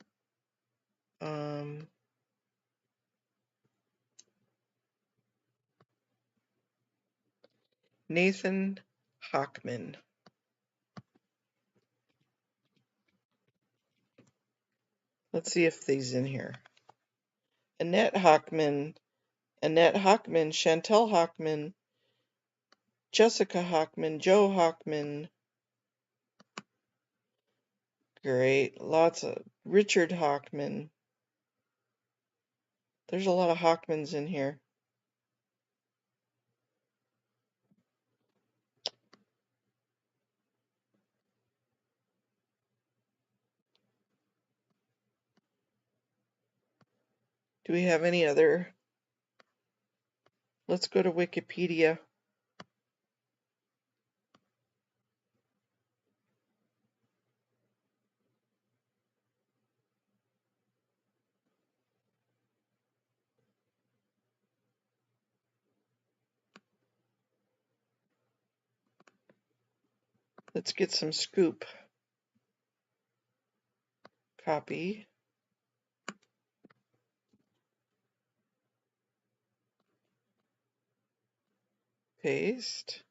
Speaker 1: Nathan Hockman. Let's see if he's in here. Annette Hockman Annette Hockman, Chantel Hockman, Jessica Hockman, Joe Hockman. Great. Lots of Richard Hockman. There's a lot of Hockmans in here. Do we have any other? Let's go to Wikipedia. Let's get some scoop. Copy. Paste.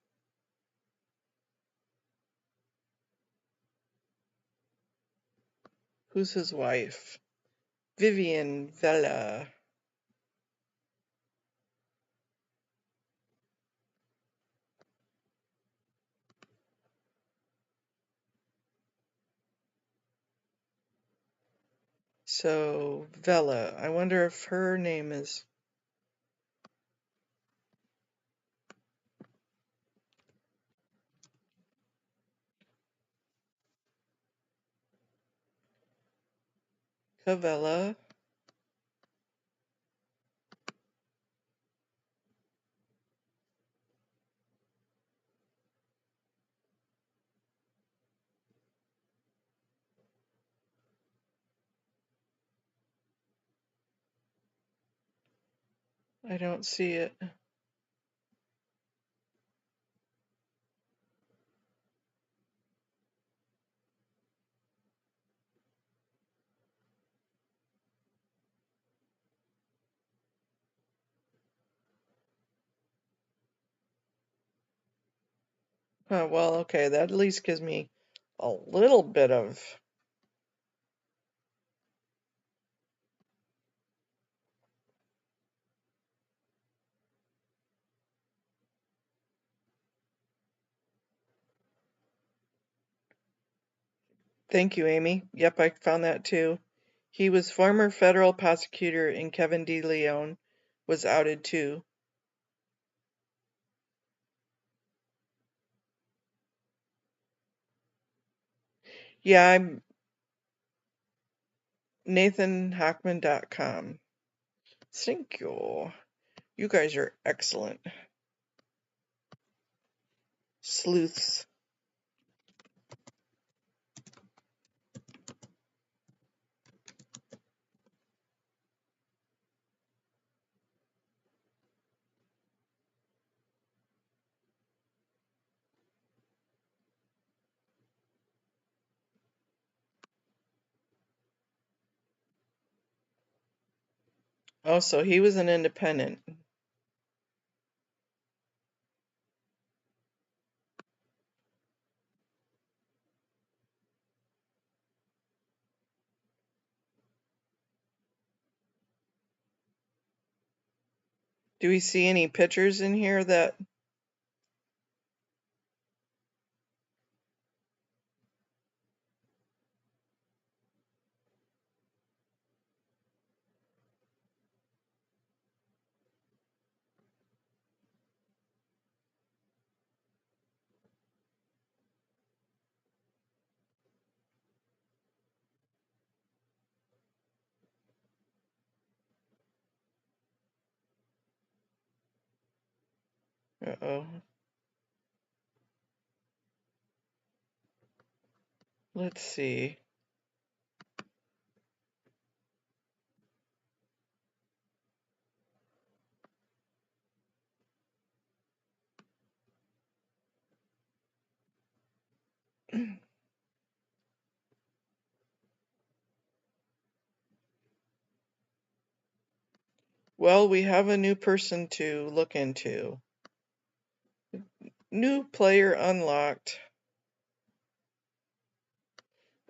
Speaker 1: Who's his wife? Vivian Vella. So, Vella. I wonder if her name is... Cavella. I don't see it. Well, okay, that at least gives me a little bit of... Thank you, Amy. Yep, I found that too. He was former federal prosecutor, and Kevin De Leon was outed too. Yeah, I'm nathanhockman.com. Thank you. You guys are excellent. Sleuths. Oh, so he was an independent. Do we see any pictures in here that... Uh-oh. Let's see. Well, we have a new person to look into. New player unlocked.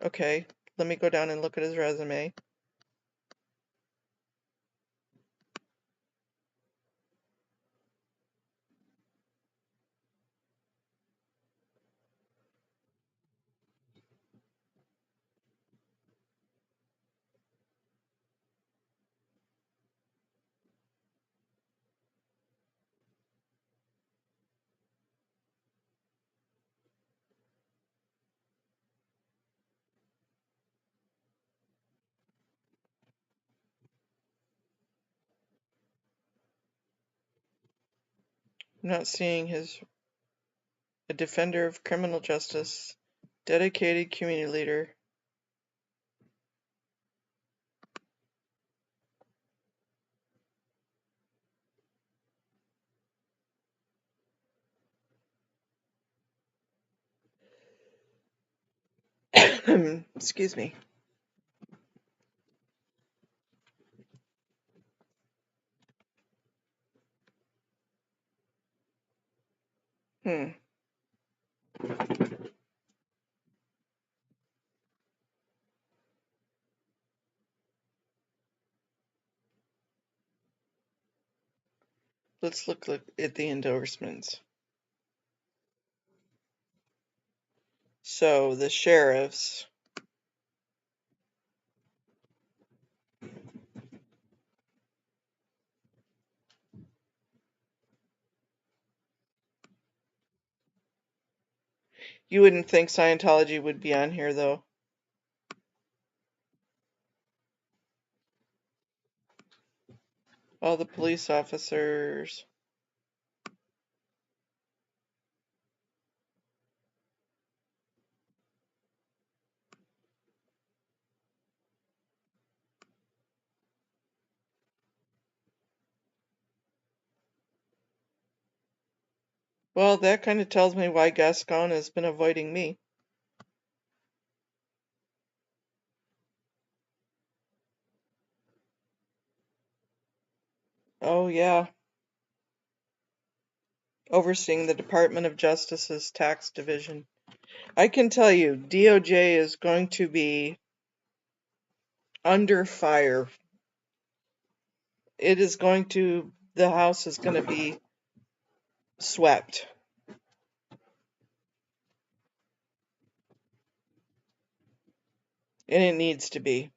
Speaker 1: Okay, let me go down and look at his resume. I'm not seeing a defender of criminal justice, dedicated community leader. Excuse me. Hmm. Let's look at the endorsements. So the sheriffs. You wouldn't think Scientology would be on here, though. All the police officers. Well, that kind of tells me why Gascon has been avoiding me. Oh, yeah. Overseeing the Department of Justice's tax division. I can tell you, DOJ is going to be under fire. The House is going to be swept. And it needs to be.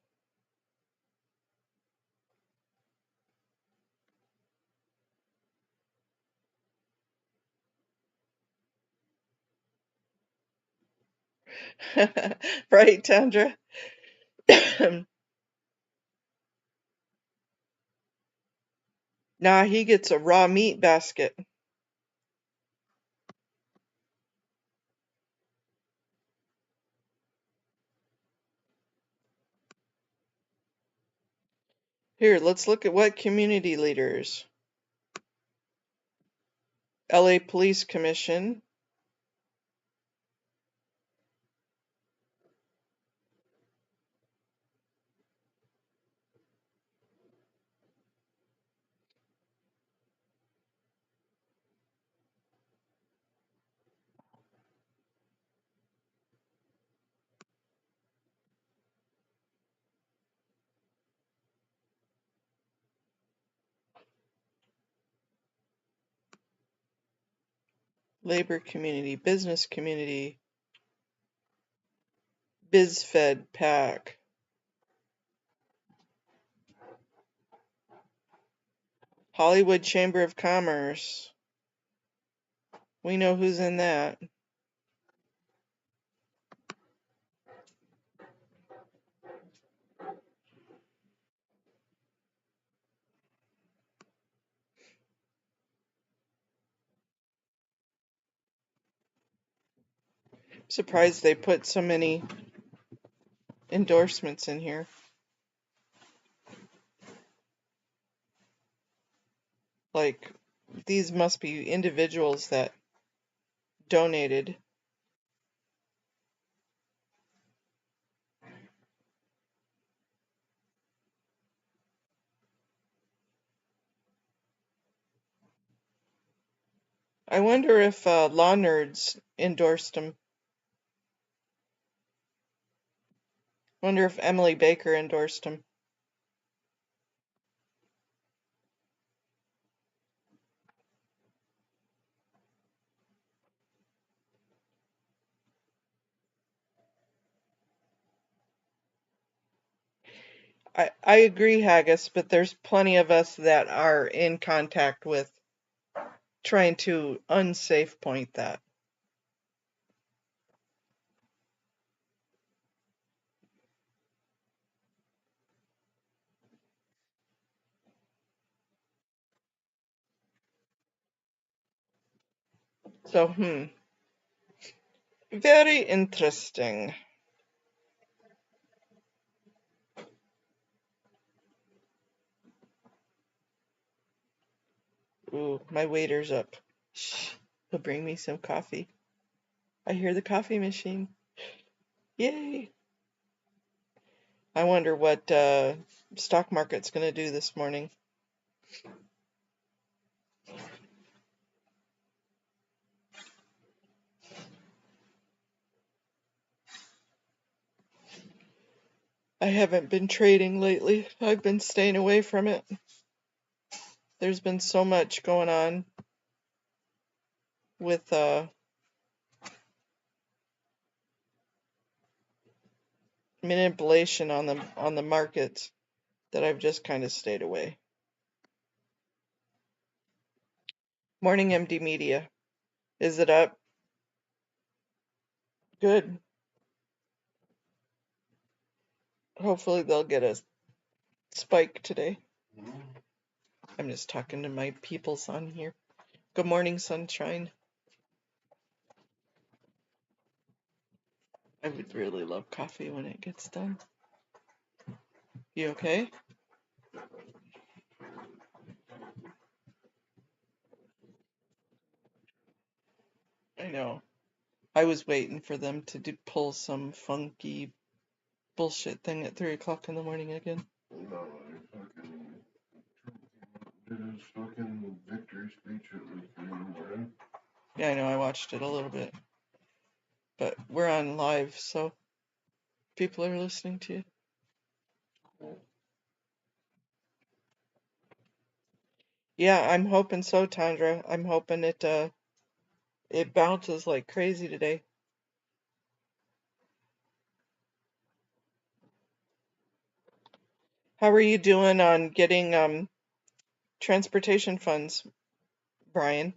Speaker 1: Right, Tundra? Nah, he gets a raw meat basket. Here, let's look at what community leaders. LA Police Commission. Labor community, business community, BizFed PAC, Hollywood Chamber of Commerce. We know who's in that. I'm surprised they put so many endorsements in here. Like, these must be individuals that donated. I wonder if Law Nerds endorsed them. Wonder if Emily Baker endorsed them. I agree, Haggis, but there's plenty of us that are in contact with trying to unsafe point that. So, very interesting. Ooh, my waiter's up. Shh, he'll bring me some coffee. I hear the coffee machine. Yay! I wonder what stock market's gonna do this morning. I haven't been trading lately. I've been staying away from it. There's been so much going on with manipulation on the markets that I've just kind of stayed away. Morning, MD Media. Is it up? Good. Hopefully they'll get a spike today. I'm just talking to my peoples on here. Good morning, sunshine. I would really love coffee when it gets done. You okay? I know. I was waiting for them to pull some funky bullshit thing at 3 o'clock in the morning again.
Speaker 4: No, did his fucking victory speech at like 3 in the morning.
Speaker 1: Yeah, I know, I watched it a little bit. But we're on live, so people are listening to you. Yeah, I'm hoping so, Tandra. I'm hoping it bounces like crazy today. How are you doing on getting transportation funds, Brian?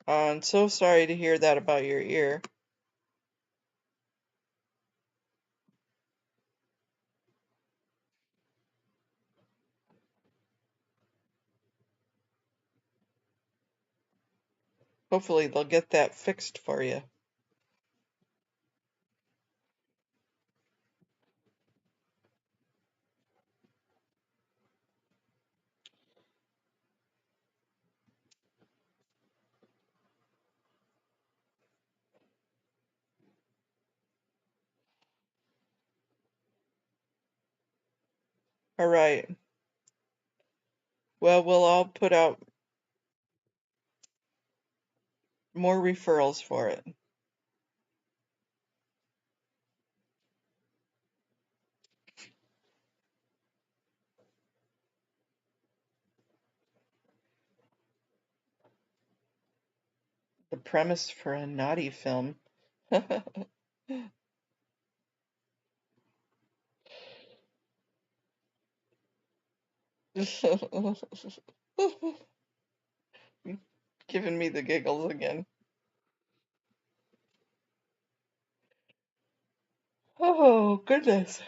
Speaker 1: I'm so sorry to hear that about your ear. Hopefully they'll get that fixed for you. All right. Well, we'll all put out more referrals for it. The premise for a naughty film. Giving me the giggles again. Oh, goodness.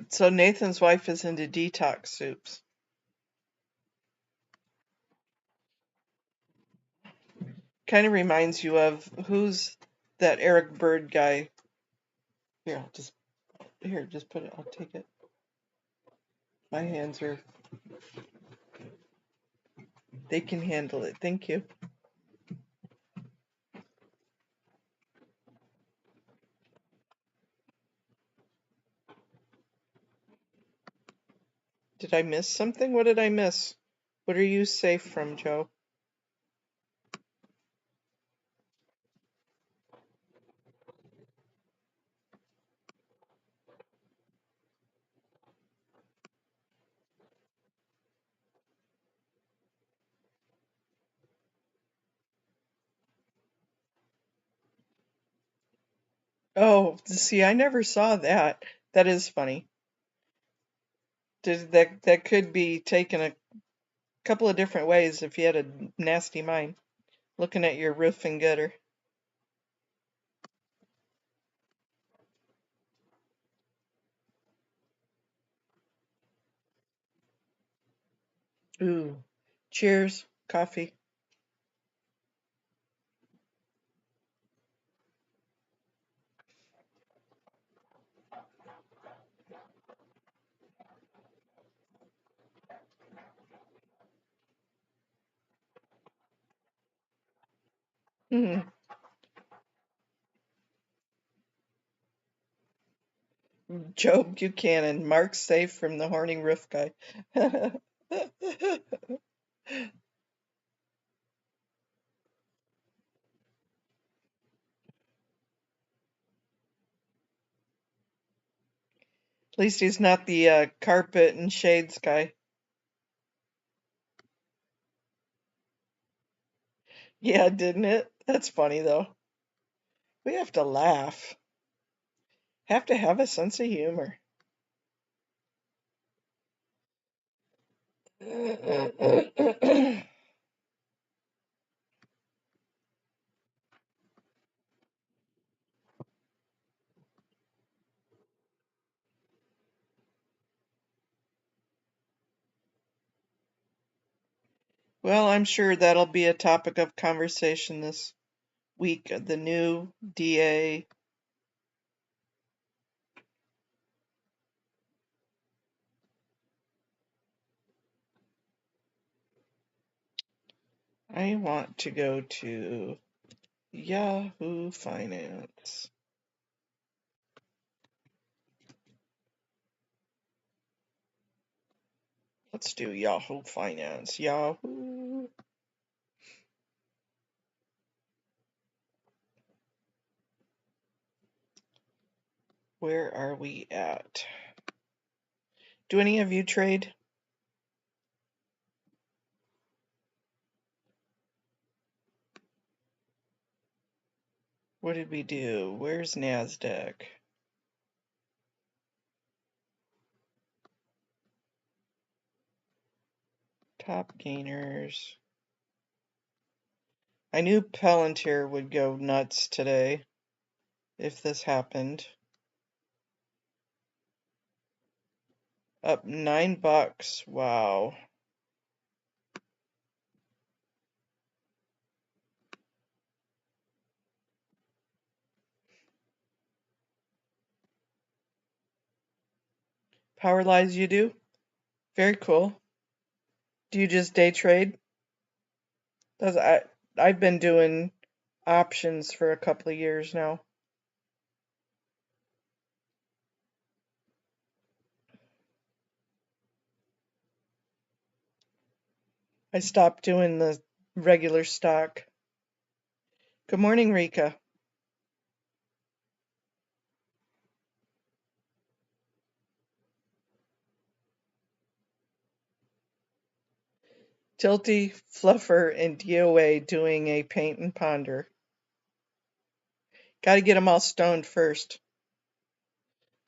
Speaker 1: So Nathan's wife is into detox soups. Kind of reminds you of who's that Eric Bird guy. Here, just put it. I'll take it. My hands they can handle it. Thank you. Did I miss something? What did I miss? What are you safe from, Joe? Oh, see, I never saw that. That is funny. That could be taken couple of different ways if you had a nasty mind. Looking at your roof and gutter. Ooh. Cheers. Coffee. Mm. Joe Buchanan. Mark's safe from the horny roof guy. At least he's not the carpet and shades guy. Yeah, didn't it? That's funny though. We have to laugh. Have to have a sense of humor. Well, I'm sure that'll be a topic of conversation this week. The new DA. I want to go to Yahoo Finance. Let's do Yahoo Finance. Yahoo. Where are we at? Do any of you trade? What did we do? Where's NASDAQ? Top gainers. I knew Palantir would go nuts today if this happened. Up $9. Wow. Powerlies you do? Very cool. Do you just day trade? I've been doing options for a couple of years now. I stopped doing the regular stock. Good morning, Rika. Tilty, Fluffer, and DOA doing a paint and ponder. Got to get them all stoned first.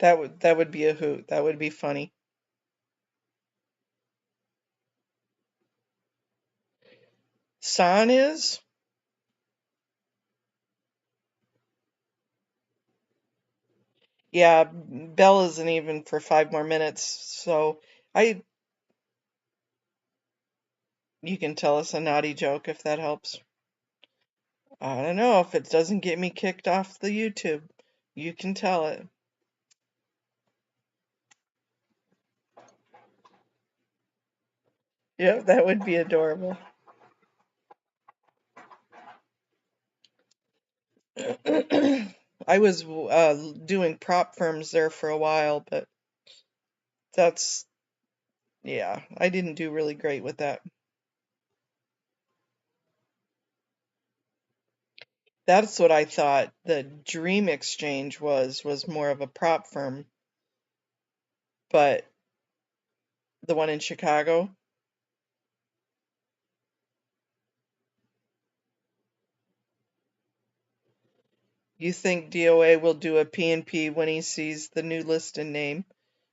Speaker 1: That would be a hoot. That would be funny. San is? Yeah, Bell isn't even for 5 more minutes, so you can tell us a naughty joke if that helps. I don't know if it doesn't get me kicked off the YouTube. You can tell it. Yeah, that would be adorable. I was doing prop firms there for a while, but yeah, I didn't do really great with that. That's what I thought the Dream Exchange was more of a prop firm, but the one in Chicago. You think DOA will do a P&P when he sees the new list and name,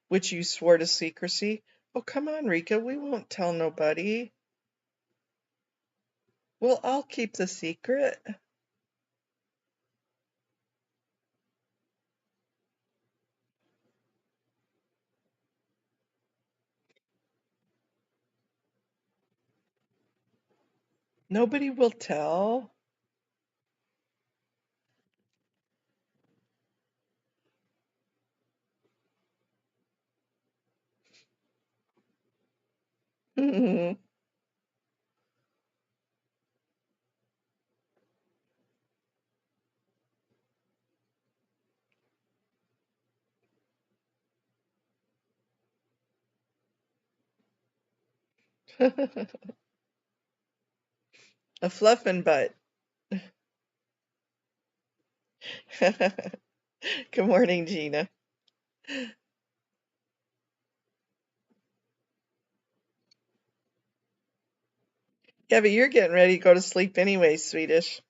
Speaker 1: which you swore to secrecy? Oh, come on, Rika, we won't tell nobody. Well, I'll keep the secret. Nobody will tell. A fluffin' butt. Good morning, Gina. Yeah, but you're getting ready to go to sleep anyway, Swedish.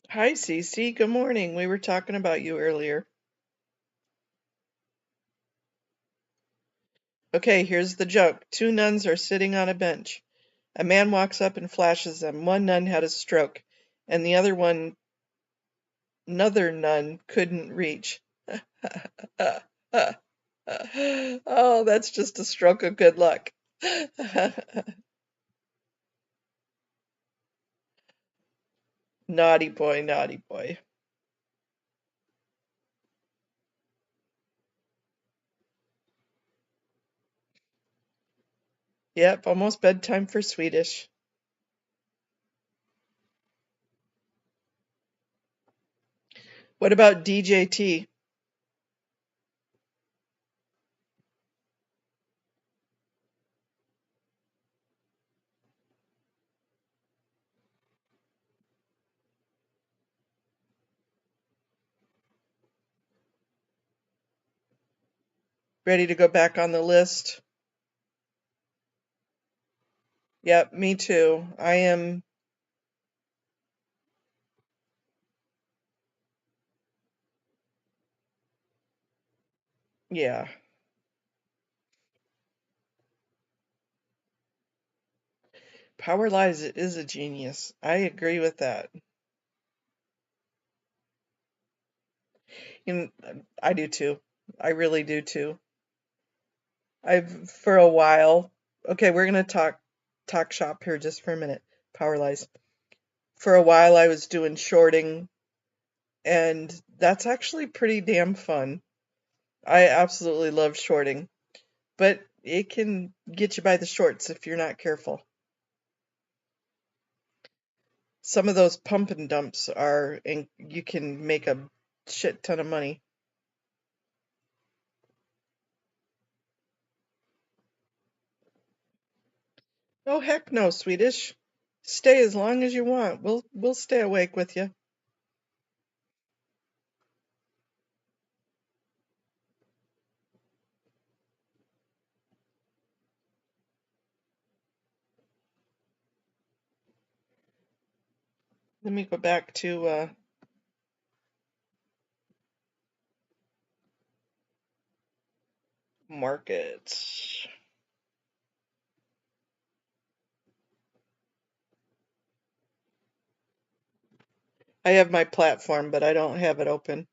Speaker 1: Hi, Cece. Good morning. We were talking about you earlier. Okay, here's the joke. Two nuns are sitting on a bench. A man walks up and flashes them. One nun had a stroke, and the another nun couldn't reach. Oh, that's just a stroke of good luck. Naughty boy, naughty boy. Yep, almost bedtime for Swedish. What about DJT? Ready to go back on the list? Yep, me too. I am, yeah. Power Lies is a genius. I agree with that. And I do too. I really do too. I've for a while. Okay, we're gonna talk shop here just for a minute. Power Lies. For a while I was doing shorting, and that's actually pretty damn fun. I absolutely love shorting, but it can get you by the shorts if you're not careful. Some of those pump and dumps are, and you can make a shit ton of money. Oh heck no, Swedish. Stay as long as you want. We'll stay awake with you. Let me go back to markets. I have my platform, but I don't have it open.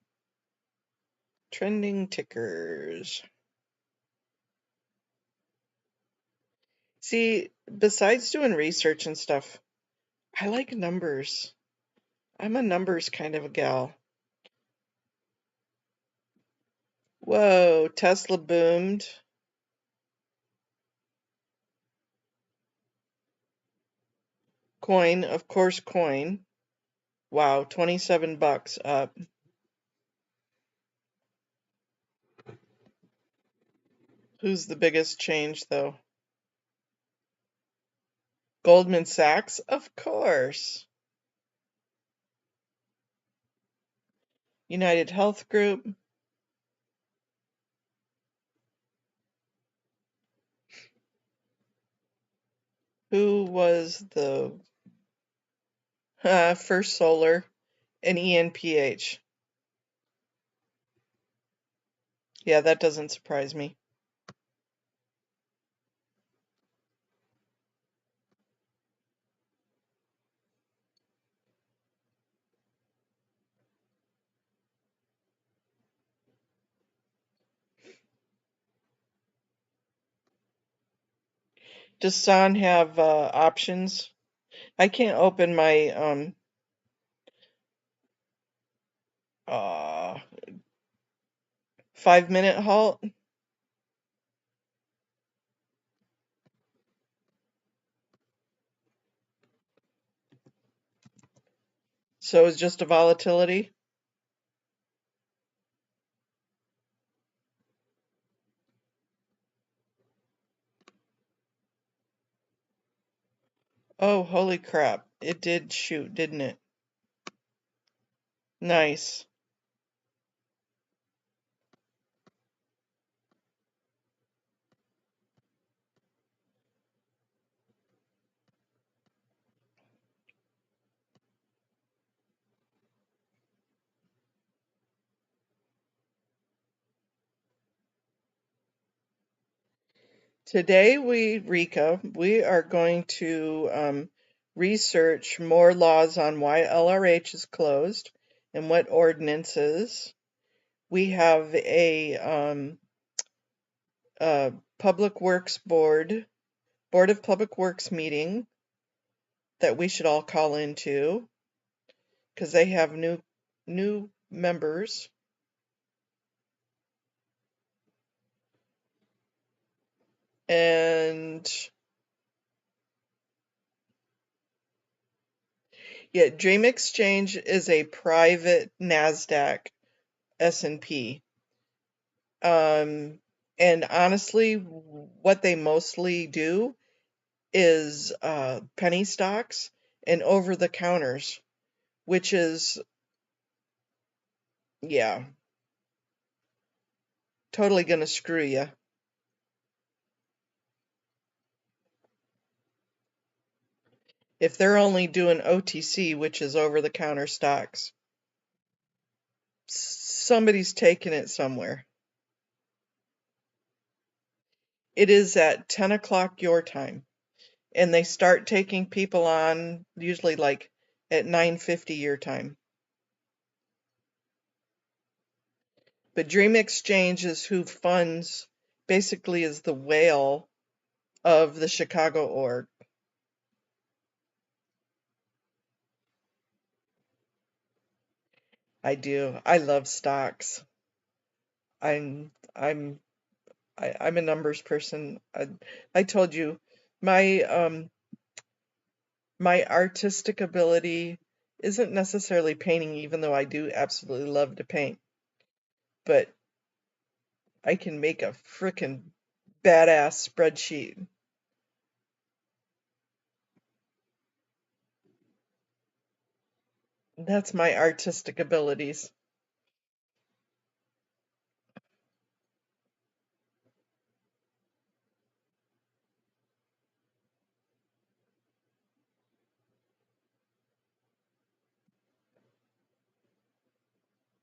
Speaker 1: Trending tickers. See, besides doing research and stuff, I like numbers. I'm a numbers kind of a gal. Whoa, Tesla boomed. Coin, of course, coin. Wow, 27 bucks up. Who's the biggest change, though? Goldman Sachs? Of course. United Health Group. Who was the... First Solar, and ENPH. Yeah, that doesn't surprise me. Does San have options? I can't open my uh 5 minute halt. So it's just a volatility. Oh, holy crap. It did shoot, didn't it? Nice. Today, Rika, we are going to research more laws on why LRH is closed and what ordinances. We have a Public Works Board of Public Works meeting that we should all call into because they have new members. And yeah, Dream Exchange is a private NASDAQ S&P. And honestly, what they mostly do is penny stocks and over the counters, which is, yeah, totally gonna screw you. If they're only doing OTC, which is over the counter stocks, somebody's taking it somewhere. It is at 10 o'clock your time, and they start taking people on usually like at 9:50 your time. But Dream Exchange is who funds, basically is the whale of the Chicago org. I do. I love stocks. I'm I'm I'm a numbers person. I told you my my artistic ability isn't necessarily painting, even though I do absolutely love to paint. But I can make a frickin' badass spreadsheet. That's my artistic abilities.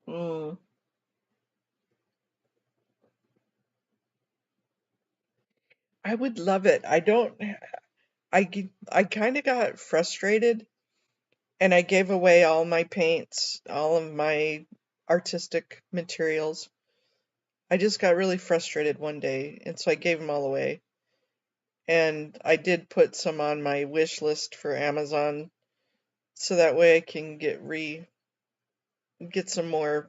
Speaker 1: Mm. I would love it. I kind of got frustrated and I gave away all my paints, all of my artistic materials. I just got really frustrated one day, and so I gave them all away. And I did put some on my wish list for Amazon, so that way I can get some more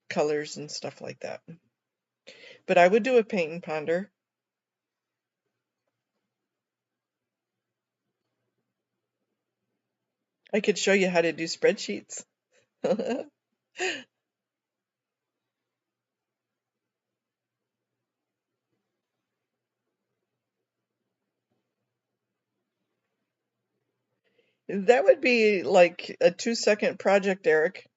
Speaker 1: colors and stuff like that. But I would do a paint and ponder. I could show you how to do spreadsheets. That would be like a 2-second project, Eric.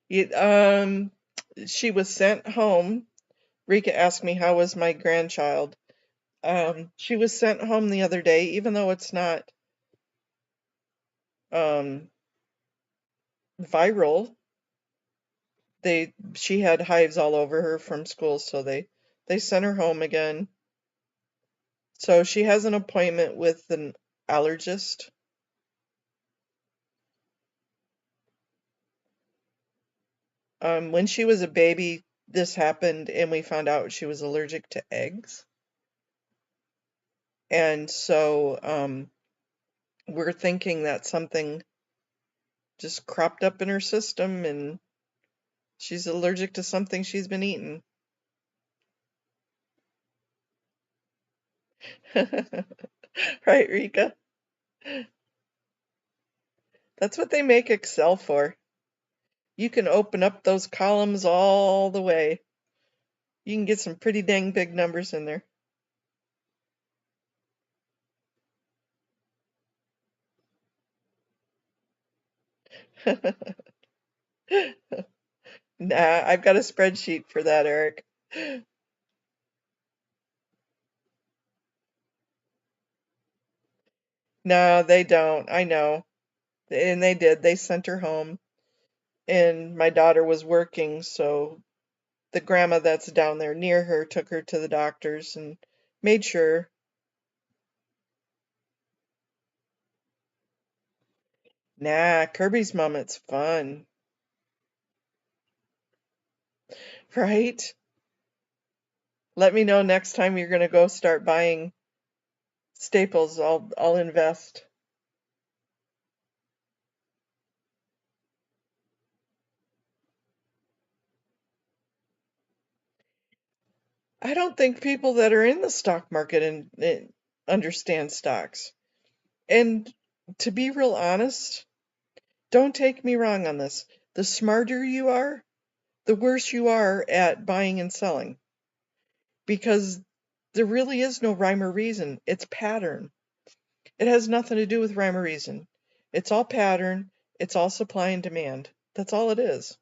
Speaker 1: It, she was sent home. Rika asked me how was my grandchild. She was sent home the other day, even though it's not viral. She had hives all over her from school, so they sent her home again. So she has an appointment with an allergist. When she was a baby, this happened, and we found out she was allergic to eggs. And so we're thinking that something just cropped up in her system and she's allergic to something she's been eating. Right, Rika? That's what they make Excel for. You can open up those columns all the way. You can get some pretty dang big numbers in there. Nah, I've got a spreadsheet for that, Eric. No, they don't. I know. And they did. They sent her home. And my daughter was working, so the grandma that's down there near her took her to the doctors and made sure. Nah, Kirby's mom, it's fun. Right? Let me know next time you're gonna go start buying staples. I'll invest. I don't think people that are in the stock market and understand stocks. And to be real honest, don't take me wrong on this. The smarter you are, the worse you are at buying and selling. Because there really is no rhyme or reason. It's pattern. It has nothing to do with rhyme or reason. It's all pattern. It's all supply and demand. That's all it is.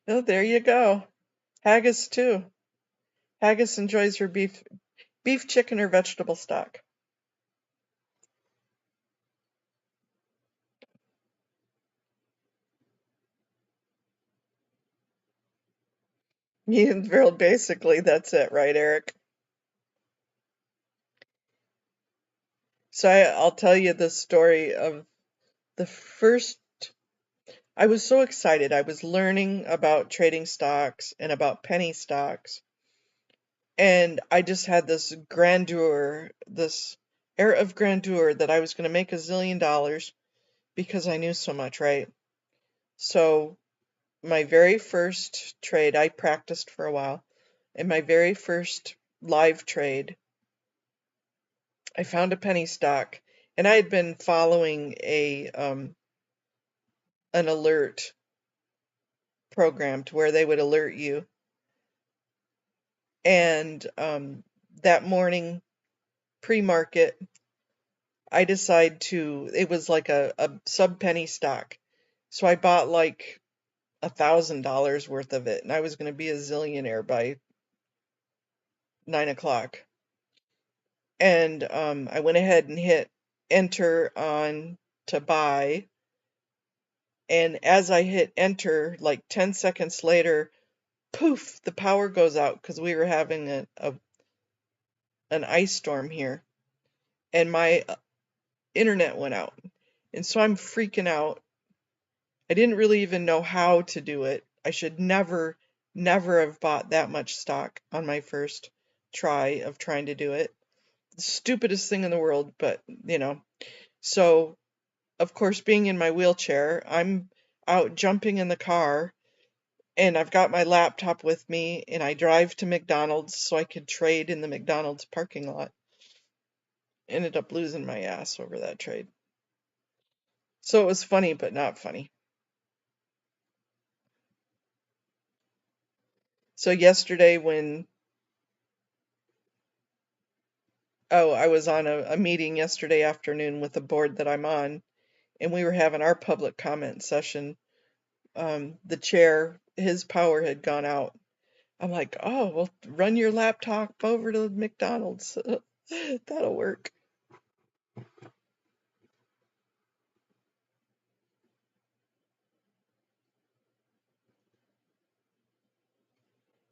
Speaker 1: Oh, there you go. Haggis too. Haggis enjoys her beef, chicken, or vegetable stock. Well, basically, that's it, right, Eric? So I'll tell you the story of the first. I was so excited. I was learning about trading stocks and about penny stocks. And I just had this grandeur, this air of grandeur that I was going to make $1 zillion because I knew so much, right? So my very first trade, I practiced for a while. In my very first live trade, I found a penny stock, and I had been following an alert program to where they would alert you. And that morning, pre-market, I decided it was like a sub penny stock. So I bought like $1,000 worth of it, and I was going to be a zillionaire by 9 o'clock. And I went ahead and hit enter on to buy. And as I hit enter, like 10 seconds later, poof, the power goes out because we were having an ice storm here. And my internet went out. And so I'm freaking out. I didn't really even know how to do it. I should never, never have bought that much stock on my first try of trying to do it. The stupidest thing in the world, but So, of course, being in my wheelchair, I'm out jumping in the car and I've got my laptop with me and I drive to McDonald's so I could trade in the McDonald's parking lot. Ended up losing my ass over that trade. So it was funny, but not funny. So yesterday when Oh, I was on a meeting yesterday afternoon with the board that I'm on, and we were having our public comment session. The chair, his power had gone out. I'm like, oh, well, run your laptop over to McDonald's. That'll work.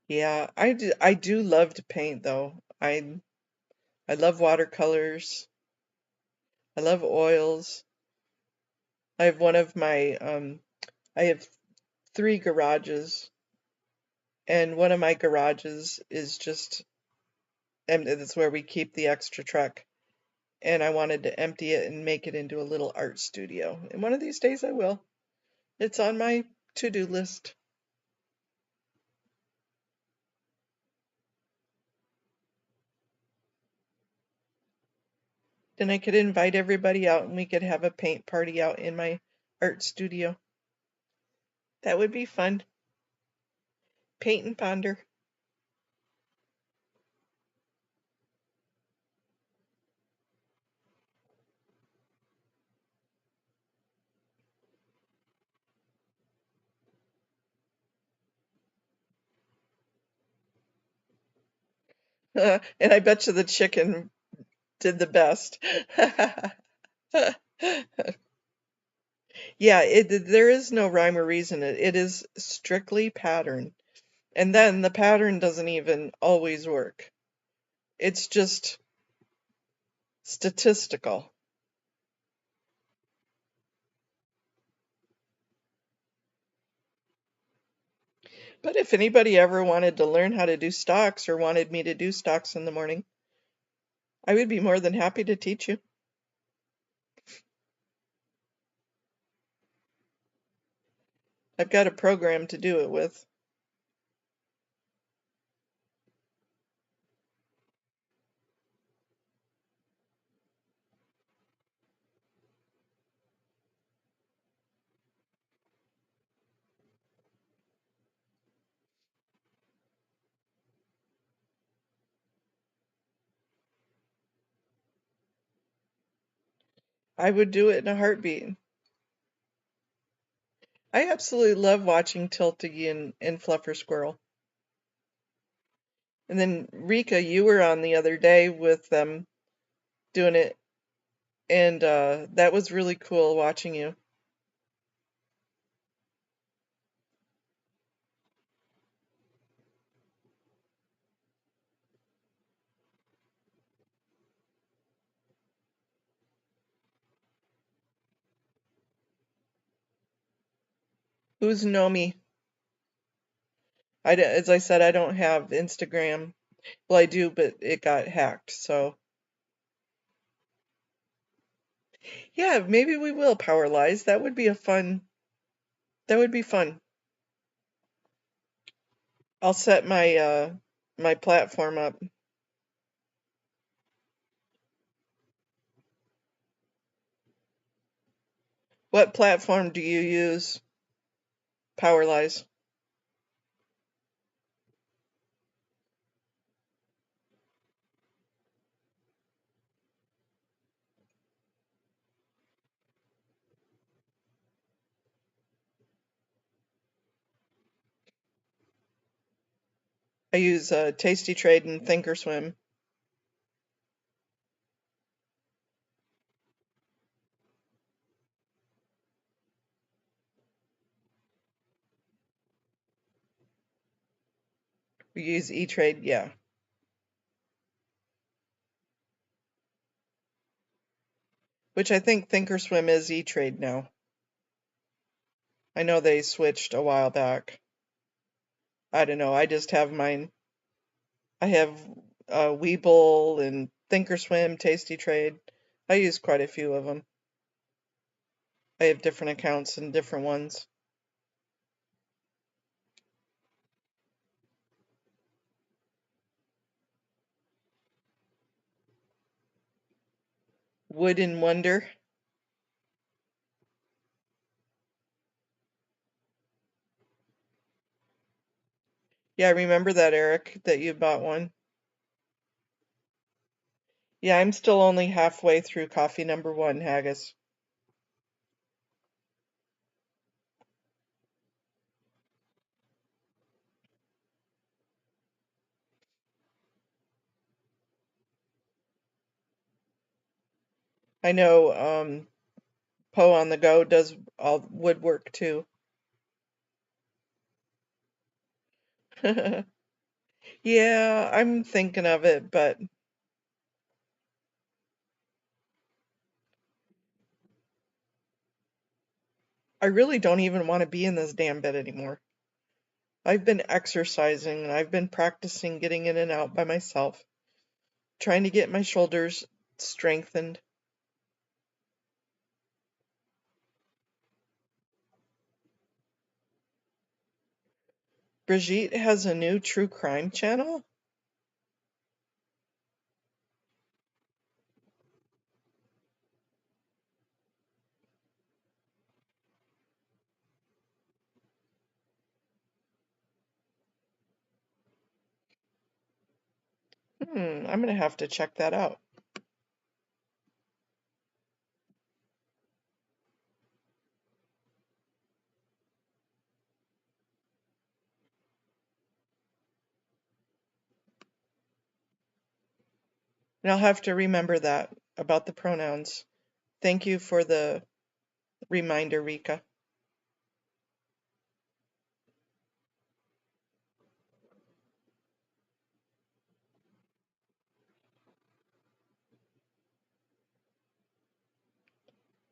Speaker 1: Yeah, I do love to paint though. I love watercolors. I love oils. I have one of my I have three garages, and one of my garages is just, and it's where we keep the extra truck. And I wanted to empty it and make it into a little art studio. And one of these days I will. It's on my to-do list. Then I could invite everybody out and we could have a paint party out in my art studio. That would be fun. Paint and ponder. And I bet you the chicken did the best. Yeah, there is no rhyme or reason. It is strictly pattern. And then the pattern doesn't even always work. It's just statistical. But if anybody ever wanted to learn how to do stocks or wanted me to do stocks in the morning, I would be more than happy to teach you. I've got a program to do it with. I would do it in a heartbeat. I absolutely love watching Tilty and Fluffer Squirrel. And then Rika, you were on the other day with them doing it, and that was really cool watching you. Who's Nomi? As I said, I don't have Instagram. Well, I do, but it got hacked. So yeah, maybe we will power lies. That would be a fun. That would be fun. I'll set my platform up. What platform do you use? Power lies. I use Tasty Trade and Thinkorswim. We use E-Trade, yeah. Which I think Thinkorswim is E-Trade now. I know they switched a while back. I don't know. I just have mine. I have Webull and Thinkorswim, Tasty Trade. I use quite a few of them. I have different accounts and different ones. Wood and Wonder. Yeah, I remember that, Eric, that you bought one. Yeah, I'm still only halfway through coffee number 1, Haggis. I know Poe on the Go does all woodwork too. Yeah, I'm thinking of it, but I really don't even want to be in this damn bed anymore. I've been exercising and I've been practicing getting in and out by myself, trying to get my shoulders strengthened. Brigitte has a new true crime channel? I'm gonna have to check that out. And I'll have to remember that about the pronouns. Thank you for the reminder, Rika.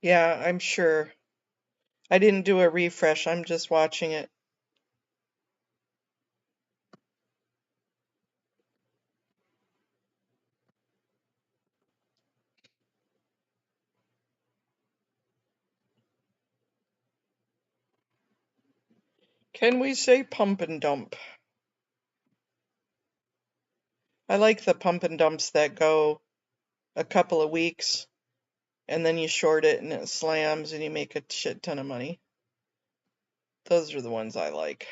Speaker 1: Yeah, I'm sure. I didn't do a refresh, I'm just watching it. Can we say pump and dump? I like the pump and dumps that go a couple of weeks and then you short it and it slams and you make a shit ton of money. Those are the ones I like.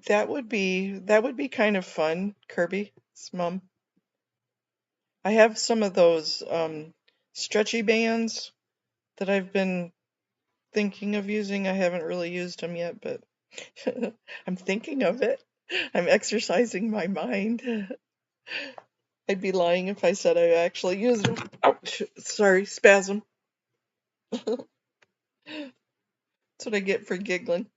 Speaker 1: That would be kind of fun, Kirby's mom. I have some of those stretchy bands that I've been thinking of using. I haven't really used them yet, but I'm thinking of it. I'm exercising my mind. I'd be lying if I said I actually used them. Ouch, sorry, spasm. That's what I get for giggling.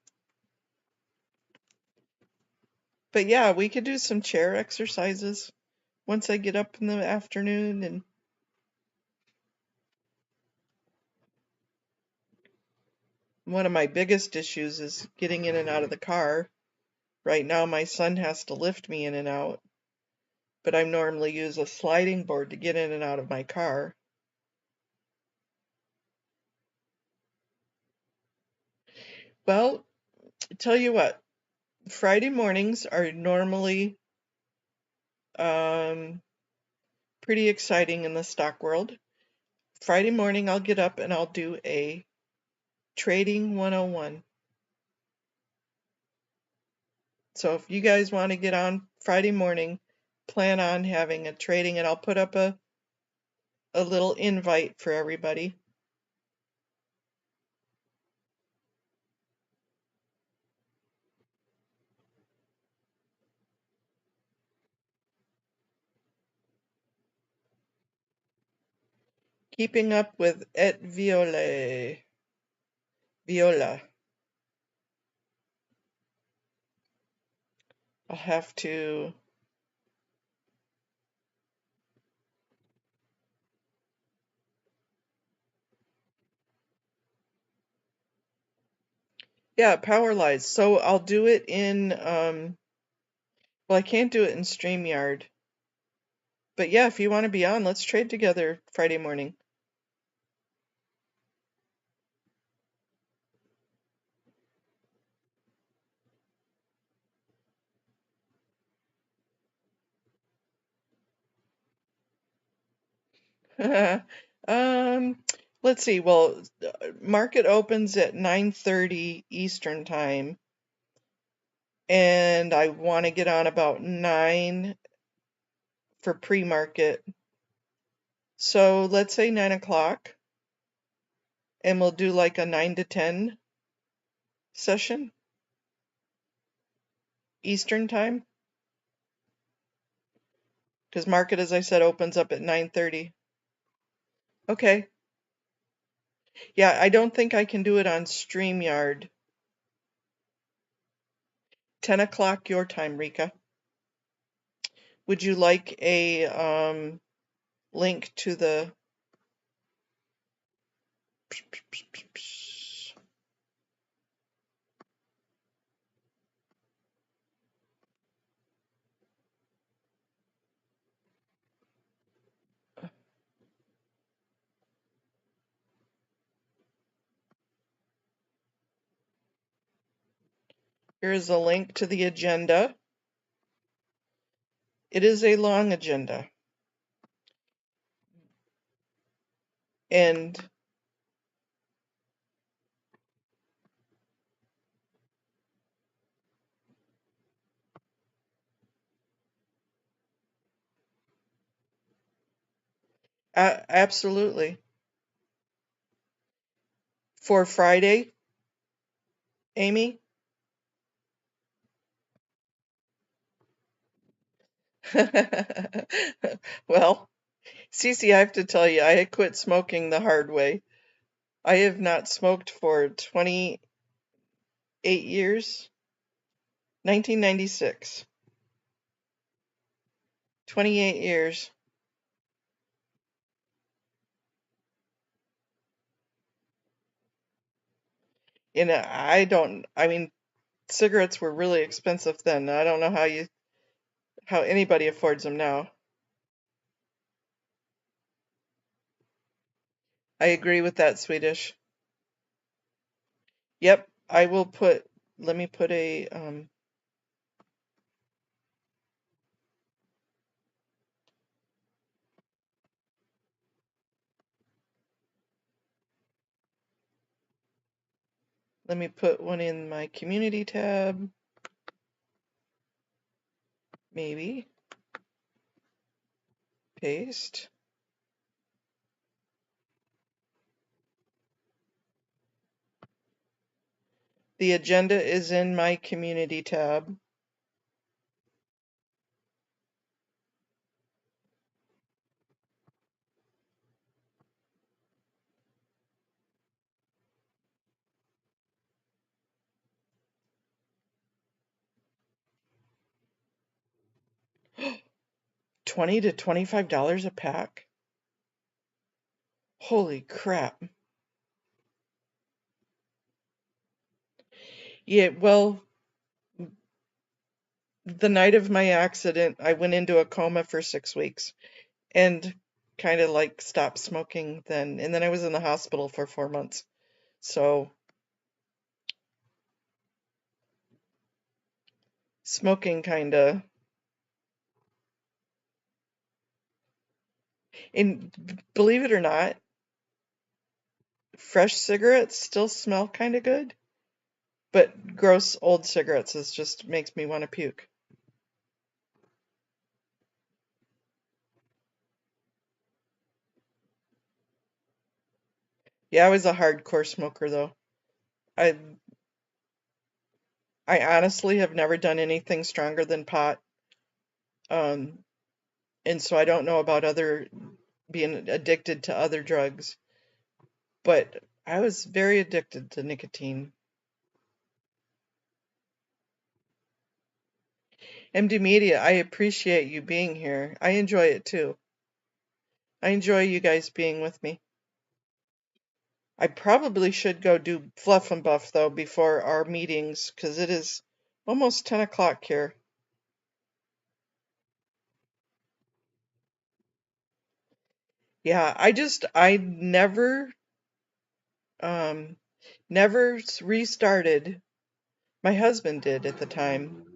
Speaker 1: But yeah, we could do some chair exercises once I get up in the afternoon. And one of my biggest issues is getting in and out of the car. Right now, my son has to lift me in and out, but I normally use a sliding board to get in and out of my car. Well, tell you what, Friday mornings are normally um, pretty exciting in the stock world. Friday morning, I'll get up and I'll do a Trading 101. So if you guys want to get on Friday morning, plan on having a trading, and I'll put up a little invite for everybody. Keeping up with Et Viola. I'll have to. Yeah, Power Lies. So I'll do it in, well, I can't do it in StreamYard. But yeah, if you want to be on, let's trade together Friday morning. um, let's see. Well, market opens at 9:30 Eastern time, and I want to get on about 9 for pre-market. So let's say 9 o'clock, and we'll do like a 9 to 10 session Eastern time, because market, as I said, opens up at 9:30. Okay. Yeah, I don't think I can do it on StreamYard. 10 o'clock your time, Rika. Would you like a link to the... Here's a link to the agenda. It is a long agenda. And absolutely. For Friday, Amy? Well, Cece, I have to tell you, I had quit smoking the hard way. I have not smoked for 28 years. 1996. 28 years. And I mean, cigarettes were really expensive then. I don't know how anybody affords them now. I agree with that, Swedish. Yep, I will put, let me put a, let me put one in my community tab. Maybe. Paste. The agenda is in my community tab. $20 to $25 a pack? Holy crap. Yeah, well, the night of my accident, I went into a coma for 6 weeks and kind of like stopped smoking then. And then I was in the hospital for 4 months. So smoking kind of, and believe it or not, fresh cigarettes still smell kind of good, but gross old cigarettes is just makes me want to puke. Yeah, I was a hardcore smoker though. I I honestly have never done anything stronger than pot. Um, and so I don't know about being addicted to other drugs, but I was very addicted to nicotine. MD Media, I appreciate you being here. I enjoy it too. I enjoy you guys being with me. I probably should go do Fluff and Buff though before our meetings because it is almost 10 o'clock here. Yeah, I um, never restarted. My husband did at the time.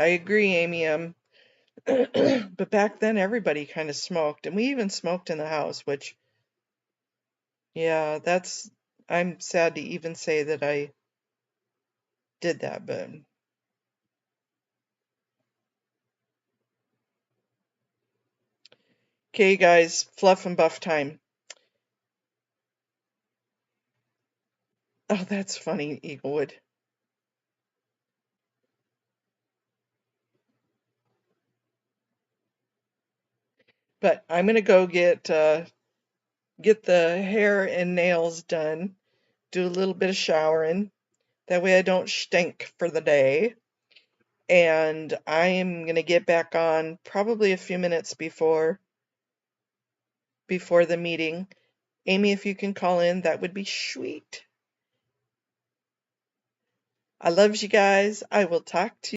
Speaker 1: I agree, Amy. But back then everybody kind of smoked, and we even smoked in the house, which, yeah, I'm sad to even say that I did that, but okay, guys, fluff and buff time. Oh, that's funny, Eaglewood. But I'm gonna go get the hair and nails done, do a little bit of showering. That way I don't stink for the day. And I am gonna get back on probably a few minutes before the meeting. Amy, if you can call in, that would be sweet. I love you guys. I will talk to you.